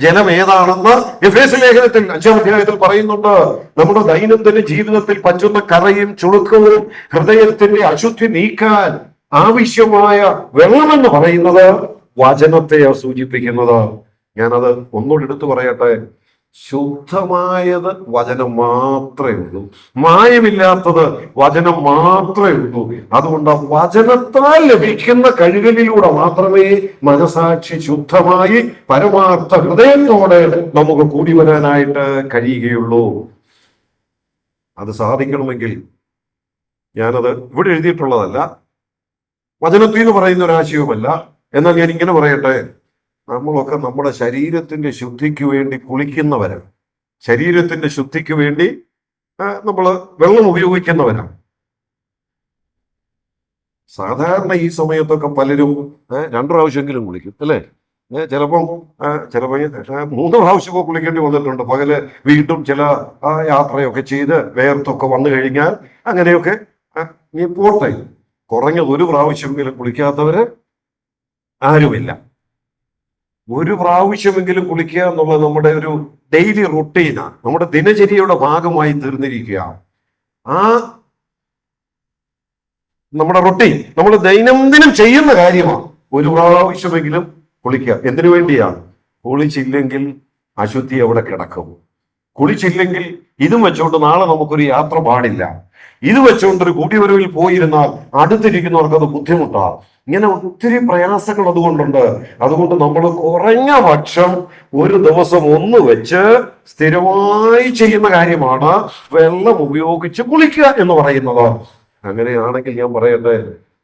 ജലം ഏതാണെന്ന് എഫേസ്യ ലേഖനത്തിൽ 5-ാം അധ്യായത്തിൽ പറയുന്നുണ്ട്. നമ്മുടെ ദൈനംദിന ജീവിതത്തിൽ പറ്റുന്ന കറയും ചുളുക്കവും ഹൃദയത്തിന്റെ അശുദ്ധി നീക്കാൻ ആവശ്യമായ വെള്ളമെന്ന് പറയുന്നത് വചനത്തെയാ സൂചിപ്പിക്കുന്നത്. ഞാനത് ഒന്നുകൂടി എടുത്തു പറയട്ടെ. ശുദ്ധമായത് വചനം മാത്രമേ ഉള്ളൂ, മായമില്ലാത്തത് വചനം മാത്രമേ ഉള്ളൂ. അതുകൊണ്ട് വചനത്താൽ ലഭിക്കുന്ന കഴുകലിലൂടെ മാത്രമേ മനസാക്ഷി ശുദ്ധമായി പരമാർത്ഥ ഹൃദയത്തോടെ നമുക്ക് കൂടി വരാനായിട്ട് കഴിയുകയുള്ളൂ. അത് സാധിക്കണമെങ്കിൽ, ഞാനത് ഇവിടെ എഴുതിയിട്ടുള്ളതല്ല, വചനത്തിൽ നിന്ന് പറയുന്ന ഒരാശയവുമല്ല, എന്നാൽ ഞാൻ ഇങ്ങനെ പറയട്ടെ: നമ്മളൊക്കെ നമ്മുടെ ശരീരത്തിന്റെ ശുദ്ധിക്ക് വേണ്ടി കുളിക്കുന്നവരാണ്, ശരീരത്തിന്റെ ശുദ്ധിക്ക് വേണ്ടി നമ്മൾ വെള്ളം ഉപയോഗിക്കുന്നവരാണ്. സാധാരണ ഈ സമയത്തൊക്കെ പലരും 2 പ്രാവശ്യമെങ്കിലും കുളിക്കും, അല്ലേ? ചിലപ്പം 3 പ്രാവശ്യമൊക്കെ കുളിക്കേണ്ടി വന്നിട്ടുണ്ട്. പകല് വീണ്ടും ചില യാത്രയൊക്കെ ചെയ്ത് വേർത്തൊക്കെ വന്നു കഴിഞ്ഞാൽ അങ്ങനെയൊക്കെ നീ പോട്ടെ. കുറഞ്ഞത് 1 പ്രാവശ്യമെങ്കിലും കുളിക്കാത്തവര് ആരുമില്ല. 1 പ്രാവശ്യമെങ്കിലും കുളിക്കുക എന്നുള്ളത് നമ്മുടെ ഒരു ഡെയിലി റുട്ടീനാണ്, നമ്മുടെ ദിനചര്യയുടെ ഭാഗമായി തീർന്നിരിക്കുക. ആ നമ്മുടെ റൊട്ടീൻ, നമ്മൾ ദൈനംദിനം ചെയ്യുന്ന കാര്യമാണ് 1 പ്രാവശ്യമെങ്കിലും കുളിക്കുക. എന്തിനു വേണ്ടിയാണ്? കുളിച്ചില്ലെങ്കിൽ അശുദ്ധി അവിടെ കിടക്കും. കുളിച്ചില്ലെങ്കിൽ ഇതും വെച്ചുകൊണ്ട് നാളെ നമുക്കൊരു യാത്ര പാടില്ല. ഇത് വെച്ചുകൊണ്ടൊരു കൂട്ടിവരവിൽ പോയിരുന്നാൽ അടുത്തിരിക്കുന്നവർക്ക് അത് ബുദ്ധിമുട്ടാണ്. ഇങ്ങനെ ഒത്തിരി പ്രയാസങ്ങൾ അതുകൊണ്ടുണ്ട്. അതുകൊണ്ട് നമ്മൾ കുറഞ്ഞ പക്ഷം 1 ദിവസം 1 വെച്ച് സ്ഥിരമായി ചെയ്യുന്ന കാര്യമാണ് വെള്ളം ഉപയോഗിച്ച് കുളിക്കുക എന്ന് പറയുന്നത്. അങ്ങനെയാണെങ്കിൽ ഞാൻ പറയട്ടെ,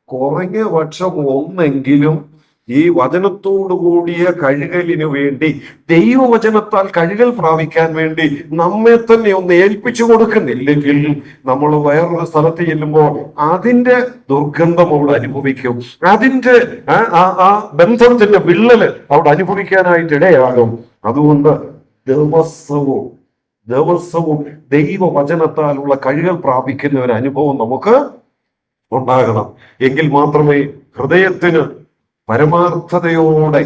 കുറഞ്ഞ പക്ഷം 1 ഈ വചനത്തോടു കൂടിയ കഴുകലിനു വേണ്ടി, ദൈവവചനത്താൽ കഴുകൽ പ്രാപിക്കാൻ വേണ്ടി നമ്മെ തന്നെ ഒന്ന് ഏൽപ്പിച്ചു കൊടുക്കുന്നില്ലെങ്കിൽ നമ്മൾ വേറൊരു സ്ഥലത്ത് ചെല്ലുമ്പോൾ അതിന്റെ ദുർഗന്ധം അവിടെ അനുഭവിക്കും. അതിന്റെ ആ ബന്ധത്തിന്റെ വിള്ളല് അവിടെ അനുഭവിക്കാനായിട്ട് ഇടയാകും. അതുകൊണ്ട് ദിവസവും ദൈവവചനത്താലുള്ള കഴുകൽ പ്രാപിക്കുന്ന ഒരു അനുഭവം നമുക്ക് ഉണ്ടാകണം. എങ്കിൽ മാത്രമേ ഹൃദയത്തിന് പരമാർത്ഥതയോടെ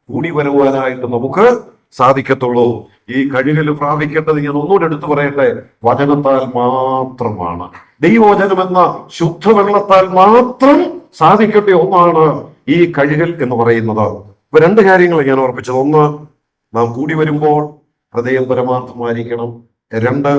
കൂടി വരുവാനായിട്ട് നമുക്ക് സാധിക്കത്തുള്ളൂ. ഈ കഴുകൽ പ്രാപിക്കേണ്ടത്, ഞാൻ ഒന്നുകൂടെ എടുത്തു പറയട്ടെ, വചനത്താൽ മാത്രമാണ്. ദൈവവചനം എന്ന ശുദ്ധവെള്ളത്താൽ മാത്രം സാധിക്കേണ്ട ഒന്നാണ് ഈ കഴുകൽ എന്ന് പറയുന്നത്. ഇപ്പൊ 2 കാര്യങ്ങൾ ഞാൻ ഓർപ്പിച്ചത്: 1, നാം കൂടി വരുമ്പോൾ ഹൃദയം പരമാർത്ഥമായിരിക്കണം. 2,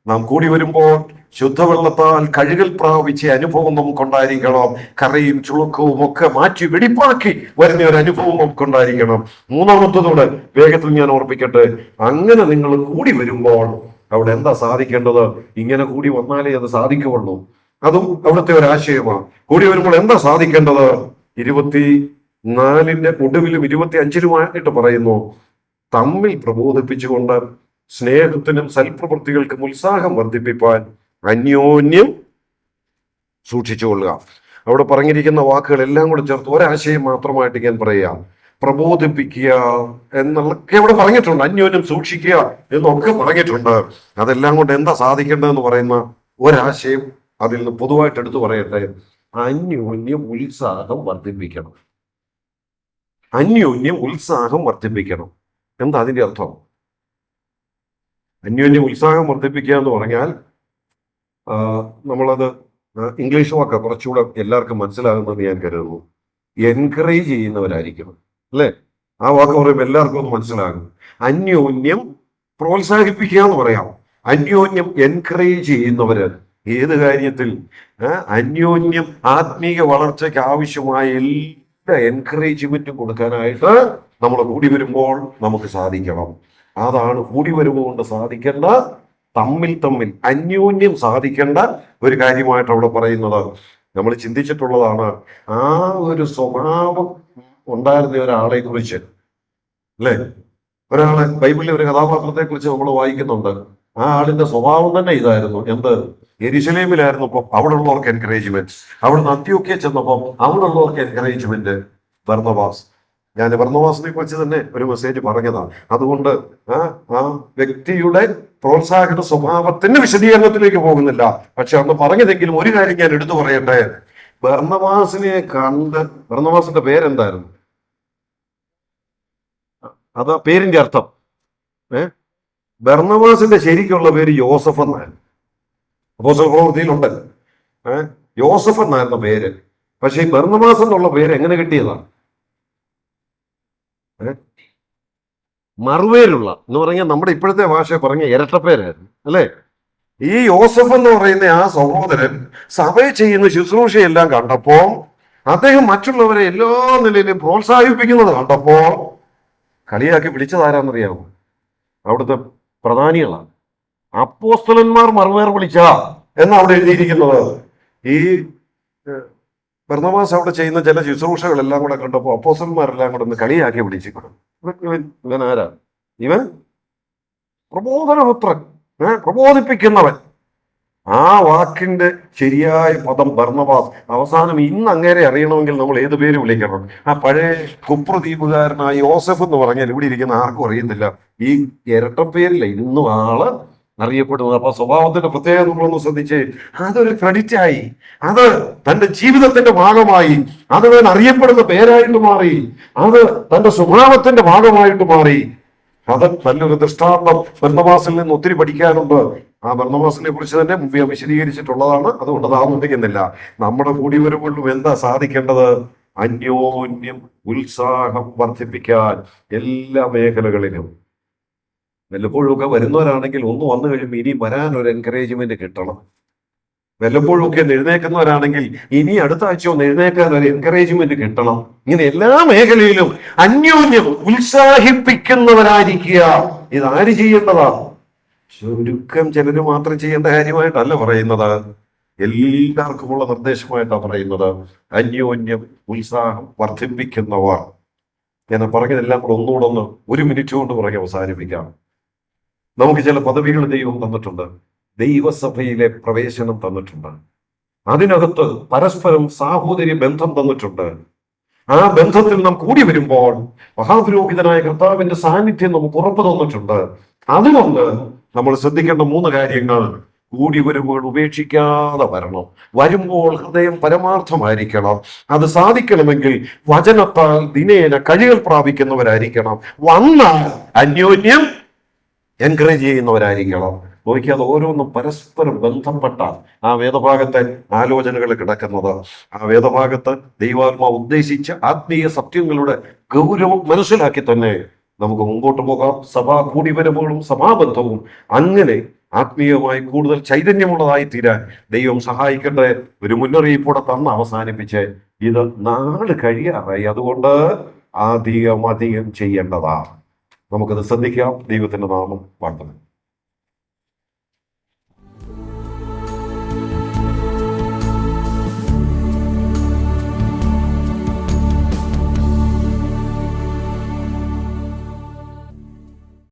നാം കൂടി വരുമ്പോൾ ശുദ്ധവെള്ളത്താൽ കഴുകൽ പ്രാപിച്ച അനുഭവം നമുക്കുണ്ടായിരിക്കണം. കറയും ചുളുക്കവും ഒക്കെ മാറ്റി വെടിപ്പാക്കി വരുന്ന ഒരു അനുഭവം നമുക്കുണ്ടായിരിക്കണം. 3ാമത്തതോടെ വേഗത്തിൽ ഞാൻ ഓർപ്പിക്കട്ടെ: അങ്ങനെ നിങ്ങൾ കൂടി വരുമ്പോൾ അവിടെ എന്താ സാധിക്കേണ്ടത്? ഇങ്ങനെ കൂടി വന്നാലേ അത് സാധിക്കുള്ളൂ. അതും അവിടുത്തെ ഒരാശയമാണ്. കൂടി വരുമ്പോൾ എന്താ സാധിക്കേണ്ടത്? 24-ന്റെ ഒടുവിലും 25-ലുമായിട്ട് പറയുന്നു: തമ്മിൽ പ്രബോധിപ്പിച്ചുകൊണ്ട് സ്നേഹത്തിനും സൽപ്രവൃത്തികൾക്കും ഉത്സാഹം വർദ്ധിപ്പിപ്പാൻ അന്യോന്യം സൂക്ഷിച്ചുകൊള്ളുക. അവിടെ പറഞ്ഞിരിക്കുന്ന വാക്കുകൾ എല്ലാം കൂടെ ചേർത്ത് ഒരാശയം മാത്രമായിട്ട് ഞാൻ പറയാം. പ്രബോധിപ്പിക്കുക എന്നുള്ളതൊക്കെ അവിടെ പറഞ്ഞിട്ടുണ്ട്. അന്യോന്യം സൂക്ഷിക്കുക എന്നൊക്കെ പറഞ്ഞിട്ടുണ്ട്. അതെല്ലാം കൊണ്ട് എന്താ സാധിക്കേണ്ടതെന്ന് പറയുന്ന ഒരാശയം അതിൽ നിന്ന് പൊതുവായിട്ട് എടുത്തു പറയട്ടെ. അന്യോന്യം ഉത്സാഹം വർദ്ധിപ്പിക്കണം. അന്യോന്യം ഉത്സാഹം വർദ്ധിപ്പിക്കണം. എന്താ അതിന്റെ അർത്ഥം? അന്യോന്യം ഉത്സാഹം വർദ്ധിപ്പിക്കുക എന്ന് പറഞ്ഞാൽ നമ്മളത് ഇംഗ്ലീഷ് വാക്ക് കുറച്ചുകൂടെ എല്ലാവർക്കും മനസ്സിലാകുമെന്ന് ഞാൻ കരുതുന്നു. എൻകറേജ് ചെയ്യുന്നവരായിരിക്കണം, അല്ലേ? ആ വാക്ക് പറയുമ്പോൾ എല്ലാവർക്കും ഒന്ന് മനസ്സിലാകും. അന്യോന്യം പ്രോത്സാഹിപ്പിക്കുക എന്ന് പറയാം. അന്യോന്യം എൻകറേജ് ചെയ്യുന്നവര് ഏത് കാര്യത്തിൽ? അന്യോന്യം ആത്മീയ വളർച്ചയ്ക്ക് ആവശ്യമായ എല്ലാ എൻകറേജ്മെന്റും കൊടുക്കാനായിട്ട് നമ്മൾ കൂടി വരുമ്പോൾ നമുക്ക് സാധിക്കണം. അതാണ് കൂടി വരുമ്പോൾ കൊണ്ട് സാധിക്കേണ്ട, തമ്മിൽ അന്യോന്യം സാധിക്കേണ്ട ഒരു കാര്യമായിട്ട് അവിടെ പറയുന്നത്. നമ്മൾ ചിന്തിച്ചിട്ടുള്ളതാണ്. ആ ഒരു സ്വഭാവം ഉണ്ടായിരുന്ന ഒരാളെ കുറിച്ച്, അല്ലെ? ഒരാളെ ബൈബിളിലെ ഒരു കഥാപാത്രത്തെ കുറിച്ച് നമ്മൾ വായിക്കുന്നുണ്ട്. ആ ആളിന്റെ സ്വഭാവം തന്നെ ഇതായിരുന്നു. എന്ത്? യെരുശലേമിലായിരുന്നപ്പം അവിടെ ഉള്ളവർക്ക് എൻകറേജ്മെന്റ്, അവിടുന്ന് അന്ത്യോക്യ ചെന്നപ്പം അവിടെ ഉള്ളവർക്ക് എൻകറേജ്മെന്റ്. ബർന്നബാസ്, ഞാൻ ബർന്നബാസിനെ കുറിച്ച് തന്നെ ഒരു മെസ്സേജ് പറഞ്ഞതാണ്. അതുകൊണ്ട് ആ വ്യക്തിയുടെ പ്രോത്സാഹന സ്വഭാവത്തിന്റെ വിശദീകരണത്തിലേക്ക് പോകുന്നില്ല. പക്ഷെ അന്ന് പറഞ്ഞതെങ്കിലും ഒരു കാര്യം ഞാൻ എടുത്തു പറയട്ടെ. ബർന്നബാസിനെ കണ്ട്, ബർന്നബാസിന്റെ പേരെന്തായിരുന്നു? അതാ പേരിന്റെ അർത്ഥം. ബർന്നബാസിന്റെ ശരിക്കുള്ള പേര് യോസഫ് എന്നായിരുന്നു. അപ്പോസ്തല പ്രവൃത്തിയിലുണ്ടല്ലോ, യോസഫ് എന്നായിരുന്നു പേര്. പക്ഷെ ഈ ബർന്നബാസ് എന്നുള്ള പേര് എങ്ങനെ കിട്ടിയതാണ്? മറുപേരുള്ള എന്ന് പറഞ്ഞാൽ നമ്മുടെ ഇപ്പോഴത്തെ ഭാഷ പറഞ്ഞ ഇരട്ടപ്പേരായിരുന്നു, അല്ലെ? ഈ യോസഫ് എന്ന് പറയുന്ന ആ സഹോദരൻ സഭയിൽ ചെയ്യുന്ന ശുശ്രൂഷയെല്ലാം കണ്ടപ്പോ, അദ്ദേഹം മറ്റുള്ളവരെ എല്ലാ നിലയിലും പ്രോത്സാഹിപ്പിക്കുന്നത് കണ്ടപ്പോ കളിയാക്കി വിളിച്ചതാരാന്നറിയാമോ? അവിടുത്തെ പ്രധാനികളാണ്. അപ്പോസ്തലന്മാർ മറുപേർ വിളിച്ച എന്നാ അവിടെ എഴുതിയിരിക്കുന്നത്. ഈ ബർന്നബാസ് അവിടെ ചെയ്യുന്ന ചില ശുശ്രൂഷകളെല്ലാം കൂടെ കണ്ടപ്പോൾ അപ്പോസ്തലന്മാരെല്ലാം കൂടെ ഒന്ന് കളിയാക്കി വിളിച്ചിട്ടുണ്ട്. ഇവൻ ആരാ? ഇവൻ പ്രബോധനപുത്രൻ, പ്രബോധിപ്പിക്കുന്നവൻ. ആ വാക്കിന്റെ ശരിയായ പദം ബർന്നബാസ്. അവസാനം ഇന്ന് അങ്ങേരെ അറിയണമെങ്കിൽ നമ്മൾ ഏത് പേര് വിളിക്കണം? ആ പഴയ കുപ്രദ്വീപുകാരനായ യോസഫ് എന്ന് പറഞ്ഞാൽ ഇവിടെ ഇരിക്കുന്ന ആർക്കും അറിയത്തില്ല. ഈ ഇരട്ടപ്പേരില്ല ഇന്നും ആള് അറിയപ്പെടുന്നത്. അപ്പൊ സ്വഭാവത്തിന്റെ പ്രത്യേകത നമ്മളൊന്ന് ശ്രദ്ധിച്ച്, അതൊരു ക്രെഡിറ്റ് ആയി, അത് തന്റെ ജീവിതത്തിന്റെ ഭാഗമായി, അത് താൻ അറിയപ്പെടുന്ന പേരായിട്ട് മാറി, അത് തന്റെ സ്വഭാവത്തിന്റെ ഭാഗമായിട്ട് മാറി. അത് നല്ലൊരു ദൃഷ്ടാന്തം ബർന്നബാസിൽ നിന്ന് ഒത്തിരി പഠിക്കാനുണ്ട്. ആ ബർന്നബാസിനെ കുറിച്ച് തന്നെ മുമ്പേ വിശദീകരിച്ചിട്ടുള്ളതാണ്. അതുകൊണ്ട് അത് ആവർത്തിക്കുന്നില്ല. നമ്മുടെ കൂടി വരുമ്പോഴും എന്താ സാധിക്കേണ്ടത്? അന്യോന്യം ഉത്സാഹം വർദ്ധിപ്പിക്കാൻ എല്ലാ മേഖലകളിലും. വല്ലപ്പോഴൊക്കെ വരുന്നവരാണെങ്കിൽ ഒന്ന് വന്നു കഴിയുമ്പോൾ ഇനി വരാൻ ഒരു എൻകറേജ്മെന്റ് കിട്ടണം. വല്ലപ്പോഴൊക്കെ എഴുന്നേക്കുന്നവരാണെങ്കിൽ ഇനി അടുത്ത ആഴ്ച ഒന്ന് എഴുന്നേക്കാൻ ഒരു എൻകറേജ്മെന്റ് കിട്ടണം. ഇങ്ങനെ എല്ലാ മേഖലയിലും അന്യോന്യം ഉത്സാഹിപ്പിക്കുന്നവരായിരിക്കുക. ഇതാര് ചെയ്യേണ്ടതാ? ചുരുക്കം ചിലര് മാത്രം ചെയ്യേണ്ട കാര്യമായിട്ടല്ല പറയുന്നത്, എല്ലാവർക്കുമുള്ള നിർദ്ദേശമായിട്ടാണ് പറയുന്നത്. അന്യോന്യം ഉത്സാഹം വർദ്ധിപ്പിക്കുന്നവർ. ഞാൻ പറഞ്ഞതെല്ലാം കൂടെ ഒന്നുകൂടെ ഒരു മിനിറ്റ് കൊണ്ട് പറഞ്ഞ് അവസാനിപ്പിക്കാം. നമുക്ക് ചില പദവികൾ ദൈവം തന്നിട്ടുണ്ട്. ദൈവസഭയിലെ പ്രവേശനം തന്നിട്ടുണ്ട്. അതിനകത്ത് പരസ്പരം സാഹോദര്യ ബന്ധം തന്നിട്ടുണ്ട്. ആ ബന്ധത്തിൽ നാം കൂടി വരുമ്പോൾ മഹാപുരോഹിതനായ കർത്താവിന്റെ സാന്നിധ്യം നമുക്ക് ഉറപ്പ് തന്നിട്ടുണ്ട്. അതുകൊണ്ട് നമ്മൾ ശ്രദ്ധിക്കേണ്ട 3 കാര്യങ്ങൾ. കൂടി വരുമ്പോൾ ഉപേക്ഷിക്കാതെ വരണം. വരുമ്പോൾ ഹൃദയം പരമാർത്ഥമായിരിക്കണം. അത് സാധിക്കണമെങ്കിൽ വചനത്താൽ ദിനേന കഴികൾ പ്രാപിക്കുന്നവരായിരിക്കണം. വന്നാൽ അന്യോന്യം എൻകറേജ് ചെയ്യുന്നവരായിരിക്കണം. നോക്കിയാൽ ഓരോന്നും പരസ്പരം ബന്ധപ്പെട്ട ആ വേദഭാഗത്തെ ആലോചനകൾ കിടക്കുന്നത്. ആ വേദഭാഗത്ത് ദൈവാത്മാവ് ഉദ്ദേശിച്ച ആത്മീയ സത്യങ്ങളുടെ ഗൗരവം മനസ്സിലാക്കി തന്നെ നമുക്ക് മുമ്പോട്ട് പോകാം. സഭാ കൂടിവരവുകളും സഭാബന്ധവും അങ്ങനെ ആത്മീയമായി കൂടുതൽ ചൈതന്യമുള്ളതായി തീരാൻ ദൈവം സഹായിക്കേണ്ട ഒരു മുന്നറിയിപ്പോടെ തന്ന് അവസാനിപ്പിച്ച് ഇത് നാള് കഴിയാറായി. അതുകൊണ്ട് അധികം ചെയ്യേണ്ടതാണ്. നമുക്കത് ശ്രദ്ധിക്കാം. ദൈവത്തിന്റെ നാമം വാഴ്ത്തണം.